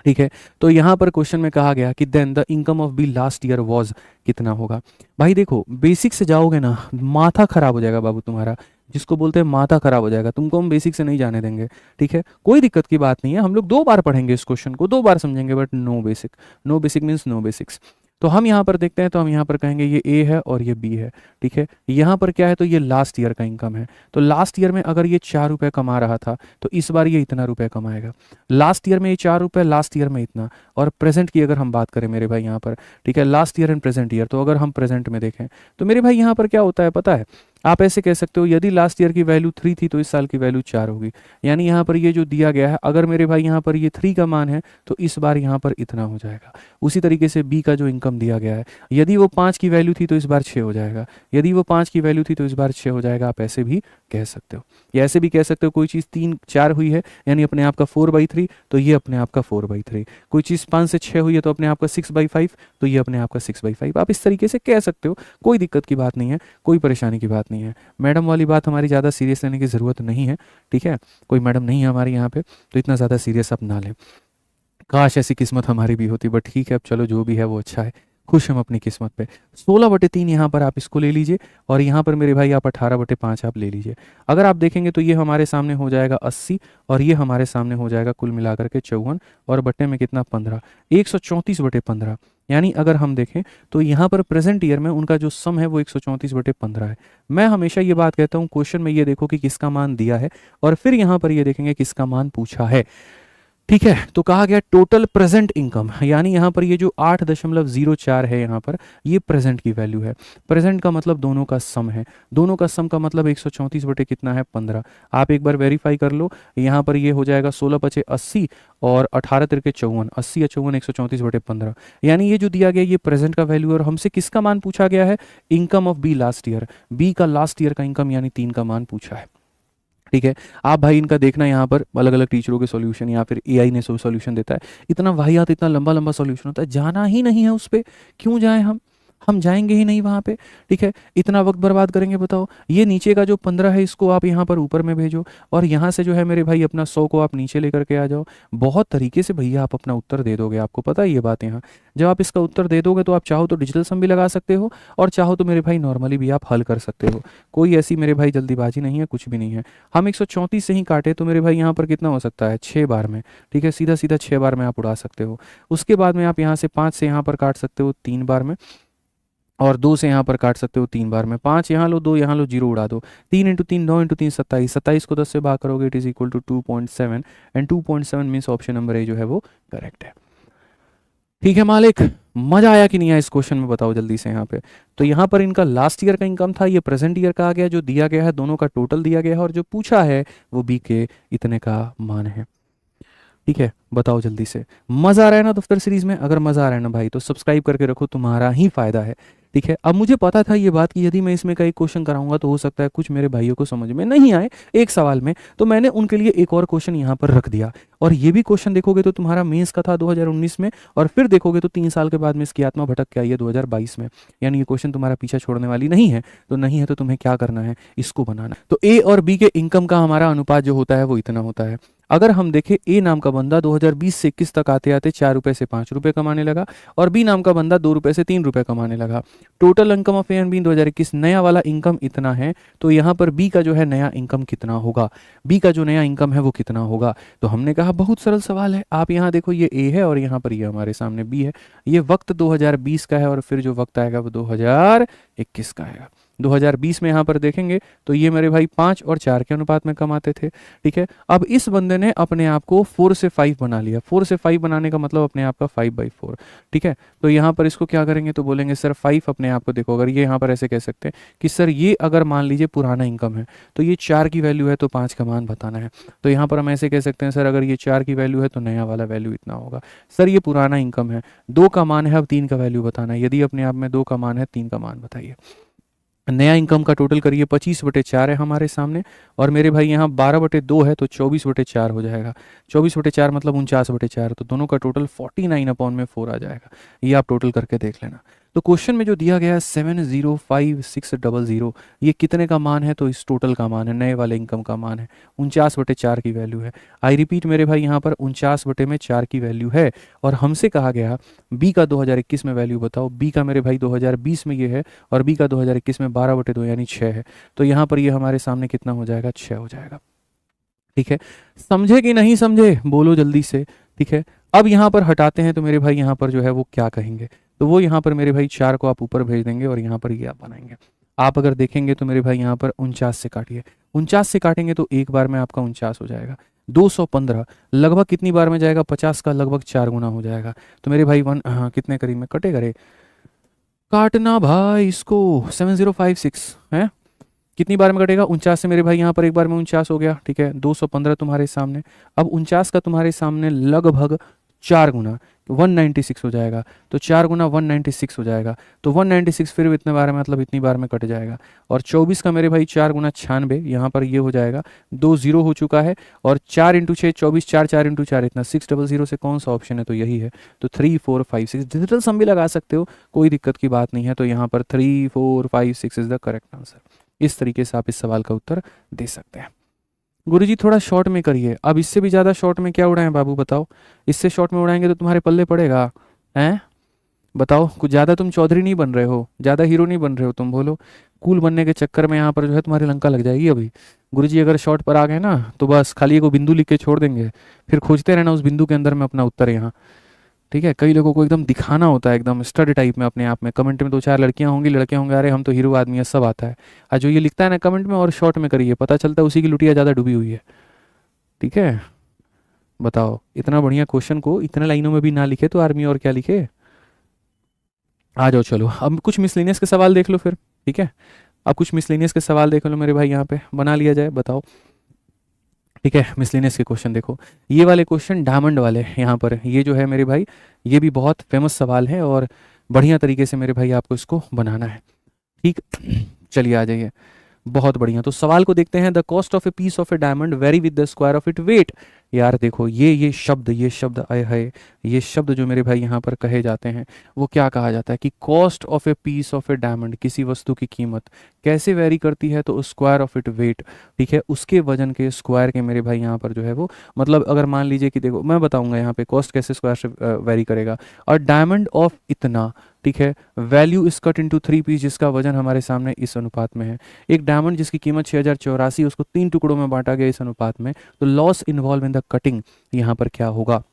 ठीक है। तो यहाँ पर क्वेश्चन में कहा गया कि then the income of B last year was कितना होगा। भाई देखो बेसिक से जाओगे ना माथा खराब हो जाएगा बाबू तुम्हारा, जिसको बोलते हैं माथा खराब हो जाएगा, तुमको हम बेसिक से नहीं जाने देंगे, ठीक है। कोई दिक्कत की बात नहीं है, हम लोग 2 बार पढ़ेंगे इस क्वेश्चन को, 2 बार समझेंगे, but no basic, no basic means no basics. तो हम यहाँ पर देखते हैं, तो हम यहाँ पर कहेंगे ये ए है और ये बी है, ठीक है। यहाँ पर क्या है, तो ये लास्ट ईयर का इनकम है, तो लास्ट ईयर में अगर ये 4 रुपये कमा रहा था तो इस बार ये इतना रुपये कमाएगा। लास्ट ईयर में ये 4 रुपये, लास्ट ईयर में इतना, और प्रेजेंट की अगर हम बात करें मेरे भाई यहाँ पर, ठीक है, last year and present year, तो अगर हम प्रेजेंट में देखें तो मेरे भाई यहाँ पर क्या होता है पता है, आप ऐसे कह सकते हो यदि लास्ट ईयर की वैल्यू 3 थी तो इस साल की वैल्यू 4 होगी, यानी यहाँ पर ये जो दिया गया है, अगर मेरे भाई यहाँ पर ये 3 का मान है तो इस बार यहाँ पर इतना हो जाएगा। उसी तरीके से बी का जो इनकम दिया गया है, यदि वो 5 की वैल्यू थी तो इस बार 6 हो जाएगा, यदि वो 5 की वैल्यू थी तो इस बार 6 हो जाएगा, आप ऐसे भी कह सकते हो, या ऐसे भी कह सकते हो कोई चीज़ 3-4 हुई है यानी अपने आप का 4/3, तो ये अपने आप का 4/3, कोई चीज़ 5 से 6 हुई है तो अपने आप का 6/5, तो ये अपने आप का 6/5, आप इस तरीके से कह सकते हो, कोई दिक्कत की बात नहीं है, कोई परेशानी की बात नहीं है। मैडम वाली बात हमारी ज़्यादा सीरियस लेने की ज़रूरत नहीं है, ठीक है, कोई मैडम नहीं है हमारे यहाँ पे, तो इतना ज़्यादा सीरियस आप ना लें। काश ऐसी किस्मत हमारी भी होती, बट ठीक है, अब चलो जो भी है वो अच्छा है, खुश हम अपनी किस्मत पे। 16/3 यहाँ पर आप इसको ले लीजिए, और यहाँ पर मेरे भाई आप 18/5 आप ले लीजिए। अगर आप देखेंगे तो ये हमारे सामने हो जाएगा 80, और ये हमारे सामने हो जाएगा कुल मिलाकर के 54, और बट्टे में कितना 15, 134/15, यानी अगर हम देखें तो यहाँ पर प्रेजेंट ईयर में उनका जो सम है वो 134/15 है। मैं हमेशा ये बात कहता हूँ, क्वेश्चन में ये देखो कि किसका मान दिया है, और फिर यहाँ पर ये देखेंगे किसका मान पूछा है, ठीक है। तो कहा गया टोटल प्रेजेंट इनकम, यानी यहाँ पर ये जो 8.04 है यहाँ पर, ये प्रेजेंट की वैल्यू है। प्रेजेंट का मतलब दोनों का सम है, दोनों का सम का मतलब 134 बटे कितना है 15। आप एक बार वेरीफाई कर लो, यहाँ पर ये हो जाएगा 16×5 = 80 और 18×3 = 54, 80 या 54 134/15, यानी ये जो दिया गया ये प्रेजेंट का वैल्यू है, और हमसे किसका मान पूछा गया है, income of B last year, B का लास्ट ईयर का इनकम यानी 3 का मान पूछा है, ठीक है। आप भाई इनका देखना यहाँ पर अलग अलग टीचरों के सॉल्यूशन या फिर एआई ने सॉल्यूशन देता है, इतना वाहियात इतना लंबा लंबा सॉल्यूशन होता है, जाना ही नहीं है उस पर, क्यों जाएं हम जाएंगे ही नहीं वहाँ पे, ठीक है। इतना वक्त बर्बाद करेंगे बताओ। ये नीचे का जो 15 है इसको आप यहाँ पर ऊपर में भेजो, और यहाँ से जो है मेरे भाई अपना 100 को आप नीचे लेकर के आ जाओ। बहुत तरीके से भैया आप अपना उत्तर दे दोगे, आपको पता है ये बात। यहाँ जब आप इसका उत्तर दे दोगे तो आप चाहो तो डिजिटल सम भी लगा सकते हो, और चाहो तो मेरे भाई नॉर्मली भी आप हल कर सकते हो। कोई ऐसी मेरे भाई जल्दीबाजी नहीं है, कुछ भी नहीं है। हम 134 से ही काटे तो मेरे भाई यहाँ पर कितना हो सकता है 6 बार में, ठीक है, सीधा सीधा 6 बार में आप उड़ा सकते हो। उसके बाद में आप यहाँ से 5 से यहाँ पर काट सकते हो 3 बार में, और 2 से यहाँ पर काट सकते हो 3 बार में। 5 यहाँ लो, 2 यहाँ लो, 0 उड़ा दो। 3 × 3 9 × 3 27, 27 को 10 से भाग करोगे it is equal to 2.7, and 2.7 means option number A जो है वो करेक्ट है। ठीक है मालिक, मजा आया कि नहीं आया इस क्वेश्चन में, बताओ जल्दी से यहाँ पे। तो यहाँ पर इनका लास्ट ईयर का इनकम था, ये प्रेजेंट ईयर का आ गया, जो दिया गया है दोनों का टोटल दिया गया है, और जो पूछा है वो बी के इतने का मान है। ठीक है, बताओ जल्दी से। मजा आ रहा है ना दफ्तर सीरीज में? अगर मजा आ रहा है ना भाई तो सब्सक्राइब करके रखो, तुम्हारा ही फायदा है। ठीक है, अब मुझे पता था ये बात कि यदि मैं इसमें कई क्वेश्चन कराऊंगा तो हो सकता है कुछ मेरे भाइयों को समझ में नहीं आए एक सवाल में, तो मैंने उनके लिए एक और क्वेश्चन यहाँ पर रख दिया। और ये भी क्वेश्चन देखोगे तो तुम्हारा मेंस का था 2019 में, और फिर देखोगे तो 3 साल के बाद में इसकी आत्मा भटक के आई है 2022 में। यानी ये क्वेश्चन तुम्हारा पीछा छोड़ने वाली नहीं है, तो नहीं है तो तुम्हें क्या करना है, इसको बनाना। तो ए और बी के इनकम का हमारा अनुपात जो होता है वो इतना होता है। अगर हम देखें, ए नाम का बंदा 2020 से 21 तक आते आते 4 रुपए से 5 रुपए कमाने लगा, और बी नाम का बंदा 2 रुपए से 3 रुपए कमाने लगा। Total income of A and B 2021, नया वाला इनकम इतना है, तो यहाँ पर बी का जो है नया इनकम कितना होगा, बी का जो नया इनकम है वो कितना होगा। तो हमने कहा बहुत सरल सवाल है। आप यहाँ देखो, ये ए है और यहाँ पर ये हमारे सामने बी है। ये वक्त 2020 का है और फिर जो वक्त आएगा वो 2021 का आएगा। 2020 में यहाँ पर देखेंगे तो ये मेरे भाई 5 और 4 के अनुपात में कमाते थे। ठीक है, अब इस बंदे ने अपने आप को 4 से 5 बना लिया। 4 से 5 बनाने का मतलब अपने आप का 5/4। ठीक है, तो यहाँ पर इसको क्या करेंगे तो बोलेंगे सर 5 अपने आप को देखो, अगर ये यहाँ पर ऐसे कह सकते हैं कि सर ये अगर मान लीजिए पुराना इनकम है तो ये 4 की वैल्यू है तो 5 का मान बताना है। तो यहाँ पर हम ऐसे कह सकते हैं सर अगर ये 4 की वैल्यू है तो नया वाला वैल्यू इतना होगा। सर ये पुराना इनकम है, 2 का मान है, अब 3 का वैल्यू बताना है। यदि अपने आप में 2 का मान है, 3 का मान बताइए। नया इनकम का टोटल करिए, 25/4 है हमारे सामने, और मेरे भाई यहाँ 12/2 है तो 24/4 हो जाएगा। 24/4 मतलब 49/4, तो दोनों का टोटल 49/4 आ जाएगा। ये आप टोटल करके देख लेना। तो क्वेश्चन में जो दिया गया है 705600, ये कितने का मान है तो इस टोटल का मान है, नए वाले इनकम का मान है। 49/4 की वैल्यू है। आई रिपीट मेरे भाई, यहाँ पर 49/4 की वैल्यू है, और हमसे कहा गया बी का 2021 में वैल्यू बताओ। बी का मेरे भाई 2020 में ये है, और बी का 2021 में 12/2 यानी 6 है। तो यहाँ पर ये हमारे सामने कितना हो जाएगा, 6 हो जाएगा। ठीक है, समझे कि नहीं समझे, बोलो जल्दी से। ठीक है, अब यहाँ पर हटाते हैं तो मेरे भाई यहाँ पर जो है वो क्या कहेंगे, तो वो यहाँ पर मेरे भाई 4 को आप ऊपर भेज देंगे और यहाँ पर ये आप बनाएंगे। आप अगर देखेंगे तो मेरे भाई यहाँ पर 49 से काटिए, 49 से काटेंगे तो एक बार में आपका 49 हो जाएगा। 215 लगभग कितनी बार में जाएगा, 50 का लगभग 4 गुना हो जाएगा। तो मेरे भाई हाँ कितने करीब में कटे करे, काटना भाई इसको, 7056 है, कितनी बार में कटेगा, 49 से मेरे भाई यहाँ पर एक बार में 49 हो गया। ठीक है, 215 तुम्हारे सामने, अब 49 का तुम्हारे सामने लगभग 4 गुना 196 हो जाएगा। तो 4 गुना 196 हो जाएगा, तो 196 फिर भी इतने बार में मतलब इतनी बार में कट जाएगा। और 24 का मेरे भाई 4 गुना 96, यहाँ पर ये हो जाएगा, 2 0 हो चुका है, और 4 × 6 24, 4 4 × 4 इतना 600 से कौन सा ऑप्शन है, तो यही है। तो 3 4 5 6 डिजिटल सम भी लगा सकते हो, कोई दिक्कत की बात नहीं है। तो यहाँ पर 3 4 5 6 इज द करेक्ट आंसर। इस तरीके से आप इस सवाल का उत्तर दे सकते हैं। गुरुजी थोड़ा शॉर्ट में करिए, अब इससे भी ज़्यादा शॉर्ट में क्या उड़ाएं बाबू बताओ, इससे शॉर्ट में उड़ाएंगे तो तुम्हारे पल्ले पड़ेगा, हैं बताओ। कुछ ज़्यादा तुम चौधरी नहीं बन रहे हो, ज़्यादा हीरो नहीं बन रहे हो तुम, बोलो। कूल बनने के चक्कर में यहाँ पर जो है तुम्हारी लंका लग जाएगी अभी। गुरुजी अगर शॉर्ट पर आ गए ना तो बस खाली एक बिंदु लिख के छोड़ देंगे, फिर खोजते रहना उस बिंदु के अंदर में अपना उत्तर यहाँ। ठीक है, कई लोगों को एकदम दिखाना होता है, एकदम स्टड टाइप में अपने आप में। कमेंट में 2 4 लड़कियां होंगी, लड़के होंगे, अरे हम तो हीरो आदमी है, सब आता है। और जो ये लिखता है ना कमेंट में और शॉर्ट में करिए, पता चलता है उसी की लुटिया ज़्यादा डूबी हुई है। ठीक है, बताओ, इतना बढ़िया क्वेश्चन को इतने लाइनों में भी ना लिखे तो आर्मी और क्या लिखे। आ जाओ चलो, अब कुछ मिसलेनियस के सवाल देख लो फिर। ठीक है, अब कुछ मिसलेनियस के सवाल देख लो मेरे भाई, यहाँ पे बना लिया जाए, बताओ। ठीक है, मिसलेनियस के क्वेश्चन देखो, ये वाले क्वेश्चन डायमंड वाले यहाँ पर, ये जो है मेरे भाई ये भी बहुत फेमस सवाल है, और बढ़िया तरीके से मेरे भाई आपको इसको बनाना है। ठीक, चलिए आ जाइए, बहुत बढ़िया। तो सवाल को देखते हैं, the cost of a piece of a diamond vary with the square of it weight. यार देखो ये शब्द आए है, ये शब्द जो मेरे भाई यहाँ पर कहे जाते हैं वो क्या कहा जाता है कि cost of a piece of a diamond, किसी वस्तु की कीमत कैसे वेरी करती है, तो स्क्वायर ऑफ इट वेट। ठीक है, उसके वजन के स्क्वायर के मेरे भाई यहाँ पर जो है वो, मतलब अगर मान लीजिए कि देखो मैं बताऊंगा यहाँ पे कॉस्ट कैसे स्क्वायर से वेरी करेगा। और डायमंड ऑफ इतना, ठीक है, value is cut into 3 piece, जिसका वजन हमारे सामने इस अनुपात में है। एक डायमंड जिसकी कीमत 6084, उसको 3 टुकड़ों में बांटा गया इस अनुपात में, तो loss involve in the cutting यहाँ पर क्या होगा।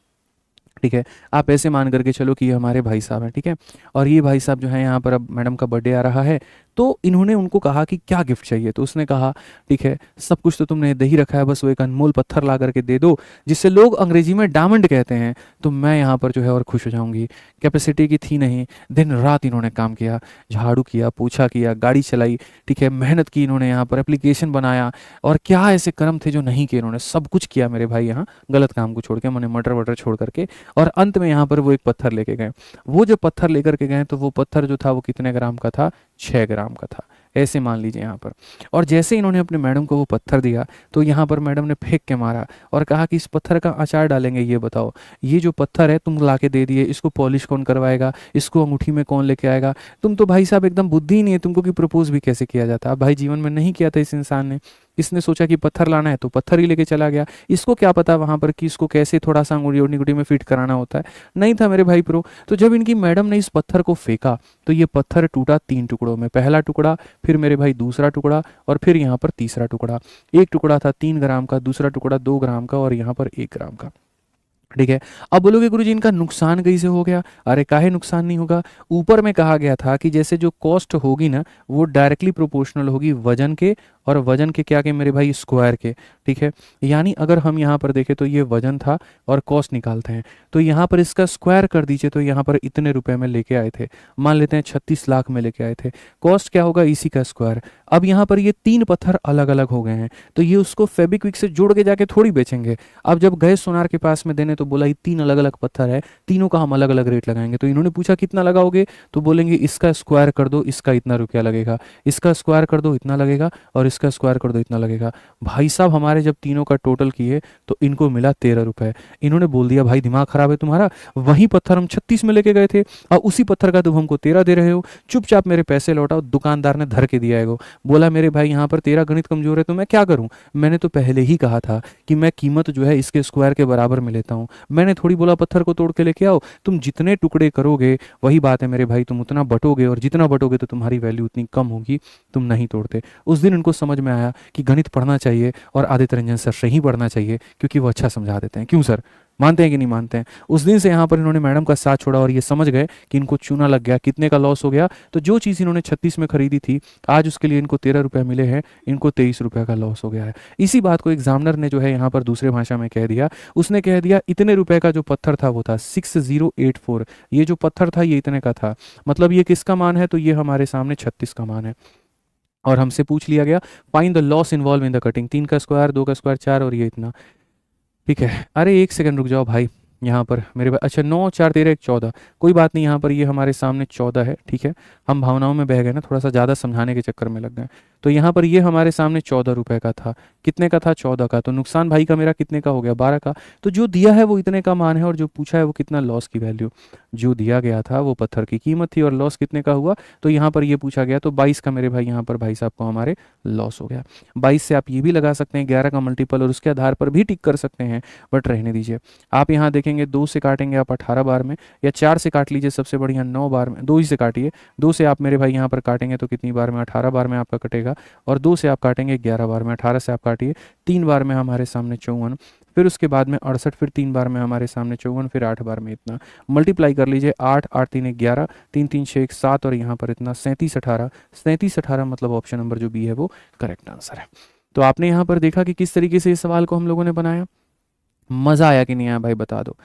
ठीक है, आप ऐसे मान करके चलो कि ये हमारे भाई साहब हैं। ठीक है, और ये भाई साहब जो है यहाँ पर, अब मैडम का बर्थडे आ रहा है, तो इन्होंने उनको कहा कि क्या गिफ्ट चाहिए, तो उसने कहा ठीक है सब कुछ तो तुमने दे ही रखा है, बस वो एक अनमोल पत्थर ला करके दे दो जिससे लोग अंग्रेजी में डायमंड कहते हैं, तो मैं यहाँ पर जो है और खुश हो जाऊंगी। कैपेसिटी की थी नहीं, दिन रात इन्होंने काम किया, झाड़ू किया, पोछा किया, गाड़ी चलाई, ठीक है, मेहनत की इन्होंने, यहाँ पर एप्लीकेशन बनाया, और क्या ऐसे कर्म थे जो नहीं किए इन्होंने, सब कुछ किया मेरे भाई यहाँ, गलत काम को छोड़ के, मैंने मटर वटर छोड़ करके, और अंत में यहाँ पर वो एक पत्थर लेके गए। वो जो पत्थर लेकर के गए तो वो पत्थर जो था वो कितने ग्राम का था, 6 ग्राम का था, ऐसे मान लीजिए यहाँ पर। और जैसे इन्होंने अपने मैडम को वो पत्थर दिया तो यहाँ पर मैडम ने फेंक के मारा और कहा कि इस पत्थर का अचार डालेंगे, ये बताओ, ये जो पत्थर है तुम ला के दे दिए, इसको पॉलिश कौन करवाएगा, इसको अंगूठी में कौन लेके आएगा, तुम तो भाई साहब एकदम बुद्धि ही नहीं है तुमको कि प्रपोज भी कैसे किया जाता। अब भाई जीवन में नहीं किया था इस इंसान ने, इसने सोचा कि पत्थर लाना है तो पत्थर ही लेके चला गया, इसको क्या पता वहां पर कि इसको कैसे थोड़ा सा अंगूठी में फिट कराना होता है, नहीं था मेरे भाई प्रो। तो जब इनकी मैडम ने इस पत्थर को फेंका तो ये पत्थर टूटा 3 टुकड़ों में, पहला टुकड़ा, फिर मेरे भाई दूसरा टुकड़ा, और फिर यहाँ पर तीसरा टुकड़ा। एक टुकड़ा था 3 ग्राम का, दूसरा टुकड़ा 2 ग्राम का, और यहाँ पर 1 ग्राम का। ठीक है। अब बोलोगे गुरुजी इनका नुकसान कैसे हो गया? अरे काहे नुकसान नहीं होगा, ऊपर में कहा गया था कि जैसे जो कॉस्ट होगी ना वो डायरेक्टली प्रोपोर्शनल होगी वजन के, और वजन के क्या के मेरे भाई स्क्वायर के। ठीक है, यानी अगर हम यहाँ पर देखें तो ये वजन था और कॉस्ट निकालते हैं तो यहाँ पर इसका स्क्वायर कर दीजिए, तो यहाँ पर इतने रुपए में लेके आए थे, मान लेते हैं 36 लाख में लेके आए थे, कॉस्ट क्या होगा इसी का स्क्वायर। अब यहाँ पर ये 3 पत्थर अलग अलग हो गए हैं तो ये उसको फेबिक्विक से जोड़ के जाके थोड़ी बेचेंगे। अब जब गए सोनार के पास में देने तो बोला ये 3 अलग अलग पत्थर है, तीनों का हम अलग अलग रेट लगाएंगे। तो इन्होंने पूछा कितना लगाओगे, तो बोलेंगे इसका स्क्वायर कर दो, इसका इतना रुपया लगेगा, इसका स्क्वायर कर दो इतना लगेगा, और इसका स्क्वायर कर दो इतना लगेगा। भाई साहब हमारे जब तीनों का टोटल किए तो इनको मिला 13 रुपए। इन्होंने बोल दिया भाई दिमाग खराब है तुम्हारा, वही पत्थर हम 36 में लेके गए थे और उसी पत्थर का तुम हमको 13 दे रहे हो, चुपचाप मेरे पैसे लौटाओ। दुकानदार ने धर के दिया है, बोला मेरे भाई यहाँ पर तेरा गणित कमजोर है तो मैं क्या करूँ, मैंने तो पहले ही कहा था कि मैं कीमत जो है इसके स्क्वायर के बराबर में लेता हूँ, मैंने थोड़ी बोला पत्थर को तोड़ के लेके आओ। तुम जितने टुकड़े करोगे वही बात है मेरे भाई, तुम उतना बटोगे और जितना बटोगे तो तुम्हारी वैल्यू उतनी कम होगी, तुम नहीं तोड़ते। उस दिन इनको समझ में आया कि गणित पढ़ना चाहिए और आदित्य रंजन सर से ही पढ़ना चाहिए क्योंकि वो अच्छा समझा देते हैं। क्यों सर, मानते हैं कि नहीं मानते हैं? उस दिन से यहाँ पर इन्होंने मैडम का साथ छोड़ा और ये समझ गए कि इनको चूना लग गया, कितने का लॉस हो गया। तो जो चीज़ इन्होंने 36 में खरीदी थी आज उसके लिए इनको 13 रुपये मिले हैं, इनको 23 रुपये का लॉस हो गया है। इसी बात को एग्जामिनर ने जो है यहाँ पर दूसरे भाषा में कह दिया, उसने कह दिया इतने रुपए का जो पत्थर था वो था 6084, ये जो पत्थर था ये इतने का था, मतलब ये किसका मान है, तो ये हमारे सामने 36 का मान है। और हमसे पूछ लिया गया find the loss involve in the cutting, 3 का स्क्वायर, 2 का स्क्वायर 4 और ये इतना। ठीक है, अरे एक सेकंड रुक जाओ भाई, यहाँ पर मेरे अच्छा 9 4 13 1 14, कोई बात नहीं, यहाँ पर ये हमारे सामने 14 है। ठीक है, हम भावनाओं में बह गए ना, थोड़ा सा ज़्यादा समझाने के चक्कर में लग गए। तो यहाँ पर ये हमारे सामने 14 रुपए का था, कितने का था 14 का, तो नुकसान भाई का मेरा कितने का हो गया 12 का। तो जो दिया है वो इतने का मान है और जो पूछा है वो कितना लॉस की वैल्यू, जो दिया गया था वो पत्थर की कीमत थी और लॉस कितने का हुआ, तो यहाँ पर ये पूछा गया तो 22 का मेरे भाई यहाँ पर भाई साहब को हमारे लॉस हो गया। 22 से आप ये भी लगा सकते हैं 11 का मल्टीपल और उसके आधार पर भी टिक कर सकते हैं, बट रहने दीजिए। आप यहाँ देखेंगे 2 से काटेंगे आप 18 बार में, या 4 से काट लीजिए सबसे बढ़िया 9 बार में, 2 ही से काटिए, 2 से आप मेरे भाई यहाँ पर काटेंगे तो कितनी बार में 18 बार में आपका कटेगा, और 2 से आप काटेंगे 11 बार में, 18 से आप काटिए 3 बार में हमारे सामने 54, फिर उसके बाद में 68, फिर 3 बार में हमारे सामने 54, फिर 8 बार में इतना। मल्टीप्लाई कर लीजिए 8 8 3 11, 3 3 6 1 7 और यहाँ पर इतना 37 18, 37 18 मतलब ऑप्शन नंबर जो बी है वो करेक्ट आंसर है। तो आपने यहाँ पर देखा कि किस तरीके से इस सवाल को हम लोगों ने बनाया। मज़ा आया कि नहीं आया भाई बता दो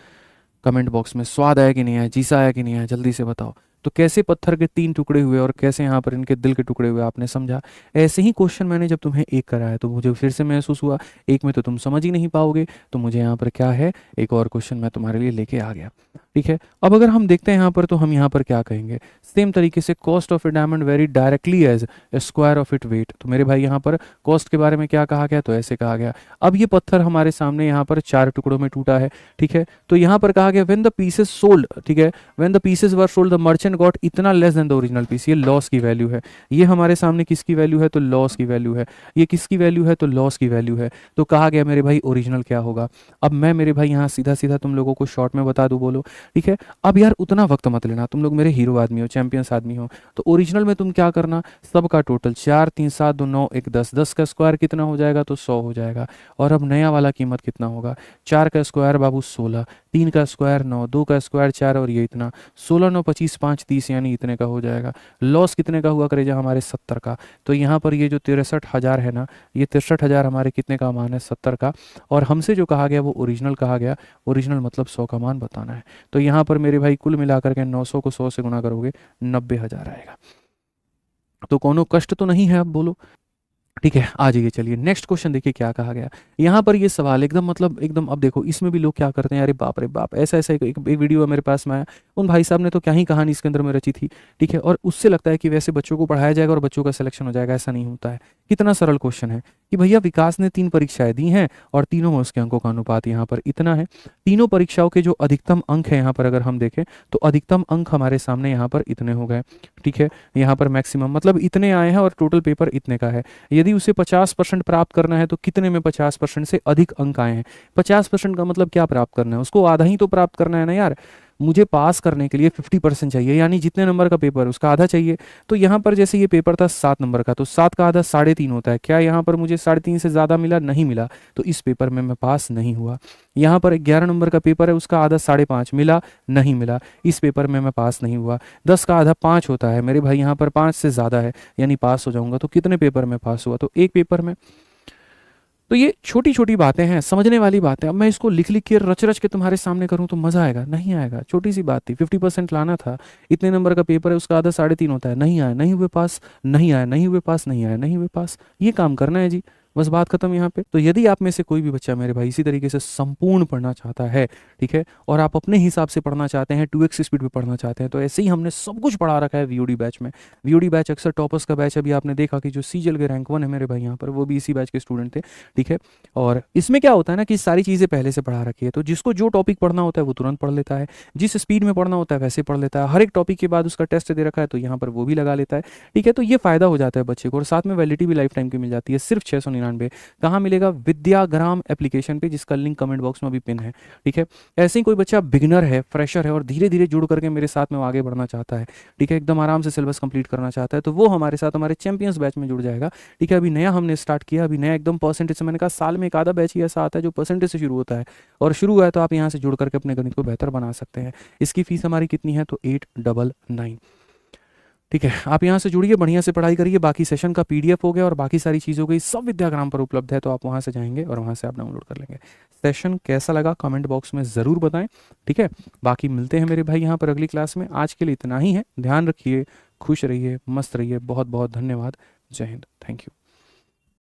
कमेंट बॉक्स में, स्वाद आया कि नहीं आया, जीसा आया कि नहीं आया, जल्दी से बताओ। तो कैसे पत्थर के 3 टुकड़े हुए और कैसे यहाँ पर इनके दिल के टुकड़े हुए आपने समझा। ऐसे ही क्वेश्चन मैंने जब तुम्हें एक कराया तो मुझे फिर से महसूस हुआ एक में तो तुम समझ ही नहीं पाओगे, तो मुझे यहाँ पर क्या है एक और क्वेश्चन मैं तुम्हारे लिए लेके आ गया। ठीक है, अब अगर हम देखते हैं यहाँ पर तो हम यहाँ पर क्या कहेंगे, सेम तरीके से cost of a diamond vary directly as a square of it weight. तो मेरे भाई यहाँ पर कॉस्ट के बारे में क्या कहा गया, तो ऐसे कहा गया। अब ये पत्थर हमारे सामने यहाँ पर 4 टुकड़ों में टूटा है। ठीक है, तो यहाँ पर कहा गया व्हेन द पीसेस सोल्ड, ठीक है, when the pieces were sold the merchant got इतना less than the original piece, ये लॉस की वैल्यू है। ये हमारे सामने किसकी वैल्यू है, तो लॉस की वैल्यू है। ये किसकी वैल्यू है, तो लॉस की वैल्यू है। तो कहा गया मेरे भाई ओरिजिनल क्या होगा। अब मैं मेरे भाई यहाँ सीधा सीधा तुम लोगों को शॉर्ट में बता दूं, बोलो। ठीक है, अब यार उतना वक्त मत लेना, तुम लोग मेरे हीरो आदमी हो, चैंपियंस आदमी हो। तो ओरिजिनल में तुम क्या करना, सबका टोटल 4 3 7 2 9 1 10, 10 का स्क्वायर कितना हो जाएगा, तो 100 हो जाएगा। और अब नया वाला कीमत कितना होगा, 4 का स्क्वायर बाबू 16, 3 का स्क्वायर 9, 2 का स्क्वायर 4 और ये इतना 16 9 25 5 30 यानी इतने का हो जाएगा। लॉस कितने का हुआ करेगा हमारे 70 का। तो यहाँ पर ये जो 63,000 है ना, ये 63,000 हमारे कितने का मान है, 70 का। और हमसे जो कहा गया वो ओरिजिनल कहा गया, ओरिजिनल मतलब 100 का मान बताना है। तो यहाँ पर मेरे भाई कुल मिलाकर के 900 को 100 से गुना करोगे 90,000 आएगा। तो कोनो कष्ट तो नहीं है, अब बोलो। ठीक है, आ जाइए, चलिए नेक्स्ट क्वेश्चन देखिए क्या कहा गया। यहाँ पर ये सवाल एकदम मतलब एकदम, अब देखो इसमें भी लोग क्या करते हैं, अरे बाप रे बाप, ऐसा ऐसा एक वीडियो मेरे पास में आया, उन भाई साहब ने तो क्या ही कहानी इसके अंदर में रची थी। ठीक है, और उससे लगता है कि वैसे बच्चों को पढ़ाया जाएगा और बच्चों का सिलेक्शन हो जाएगा, ऐसा नहीं होता है। कितना सरल क्वेश्चन है कि भैया विकास ने 3 परीक्षाएं दी हैं और तीनों में उसके अंकों का अनुपात यहाँ पर इतना है। तीनों परीक्षाओं के जो अधिकतम अंक है यहाँ पर अगर हम देखें तो अधिकतम अंक हमारे सामने यहाँ पर इतने हो गए। ठीक है, यहाँ पर मैक्सिमम मतलब इतने आए हैं और टोटल पेपर इतने का है। यदि उसे 50% प्राप्त करना है तो कितने में 50% से अधिक अंक आए हैं। 50% का मतलब क्या प्राप्त करना है, उसको आधा ही तो प्राप्त करना है ना यार। मुझे पास करने के लिए 50% चाहिए, यानी जितने नंबर का पेपर उसका आधा चाहिए। तो यहाँ पर जैसे ये पेपर था 7 नंबर का, तो 7 का आधा 3.5 होता है। क्या यहाँ पर मुझे 3.5 से ज़्यादा मिला? नहीं मिला, तो इस पेपर में मैं पास नहीं हुआ। यहाँ पर 11 नंबर का पेपर है, उसका आधा 5.5 मिला, नहीं मिला, इस पेपर में मैं पास नहीं हुआ। 10 का आधा 5 होता है मेरे भाई, यहाँ पर 5 से ज़्यादा है, यानी पास हो जाऊंगा। तो कितने पेपर में पास हुआ? तो एक पेपर में। तो ये छोटी छोटी बातें हैं, समझने वाली बातें। अब मैं इसको लिख लिख के रच रच के तुम्हारे सामने करूं तो मजा आएगा? नहीं आएगा। छोटी सी बात थी, 50% लाना था, इतने नंबर का पेपर है, उसका आधा 3.5 होता है, नहीं आया, नहीं हुए पास, नहीं आया, नहीं हुए पास, नहीं आया, नहीं हुए पास। ये काम करना है जी, बस बात खत्म यहाँ पे। तो यदि आप में से कोई भी बच्चा मेरे भाई इसी तरीके से संपूर्ण पढ़ना चाहता है, ठीक है, और आप अपने हिसाब से पढ़ना चाहते हैं, 2x स्पीड पे पढ़ना चाहते हैं, तो ऐसे ही हमने सब कुछ पढ़ा रखा है वीओडी बैच में। वीओडी बैच अक्सर टॉपर्स का बैच, अभी आपने देखा कि जो सीजल के रैंक 1 है मेरे भाई यहाँ पर, वो भी इसी बैच के स्टूडेंट थे, ठीक है। और इसमें क्या होता है ना कि सारी चीज़ें पहले से पढ़ा रखी है, तो जिसको जो टॉपिक पढ़ना होता है वो तुरंत पढ़ लेता है, जिस स्पीड में पढ़ना होता है वैसे पढ़ लेता है। हर एक टॉपिक के बाद उसका टेस्ट दे रखा है, तो यहाँ पर वो भी लगा लेता है, ठीक है। तो ये फायदा हो जाता है बच्चे को, और साथ में वैलिडिटी भी लाइफ टाइम की मिल जाती है, सिर्फ 699। कहाँ मिलेगा? विद्याग्राम एप्लीकेशन पे, जिसका लिंक कमेंट बॉक्स में भी पिन है, ठीक है। ऐसे ही कोई बच्चा बिगिनर है, फ्रेशर है, और धीरे धीरे जुड़ करके मेरे साथ में वो आगे बढ़ना चाहता है, ठीक है, एकदम आराम से सिलेबस कंप्लीट करना चाहता है, तो वो हमारे साथ हमारे चैंपियंस बैच में जुड़ जाएगा, ठीक है। अभी नया हमने स्टार्ट किया, अभी नया एकदम परसेंटेज से, मैंने कहा साल में एक आधा बैच ही ऐसा आता है जो परसेंटेज से शुरू होता है, और शुरू हुआ है तो आप यहाँ से जुड़ करके अपने गणित को बेहतर बना सकते हैं। इसकी फीस हमारी कितनी है? तो 899, ठीक है। आप यहाँ से जुड़िए, बढ़िया से पढ़ाई करिए। बाकी सेशन का पीडीएफ हो गया और बाकी सारी चीज़ हो गई, सब विद्याग्राम पर उपलब्ध है, तो आप वहाँ से जाएंगे और वहाँ से आप डाउनलोड कर लेंगे। सेशन कैसा लगा कमेंट बॉक्स में ज़रूर बताएं, ठीक है। बाकी मिलते हैं मेरे भाई यहाँ पर अगली क्लास में। आज के लिए इतना ही है, ध्यान रखिए, खुश रहिए, मस्त रहिए। बहुत बहुत धन्यवाद। जय हिंद, थैंक यू।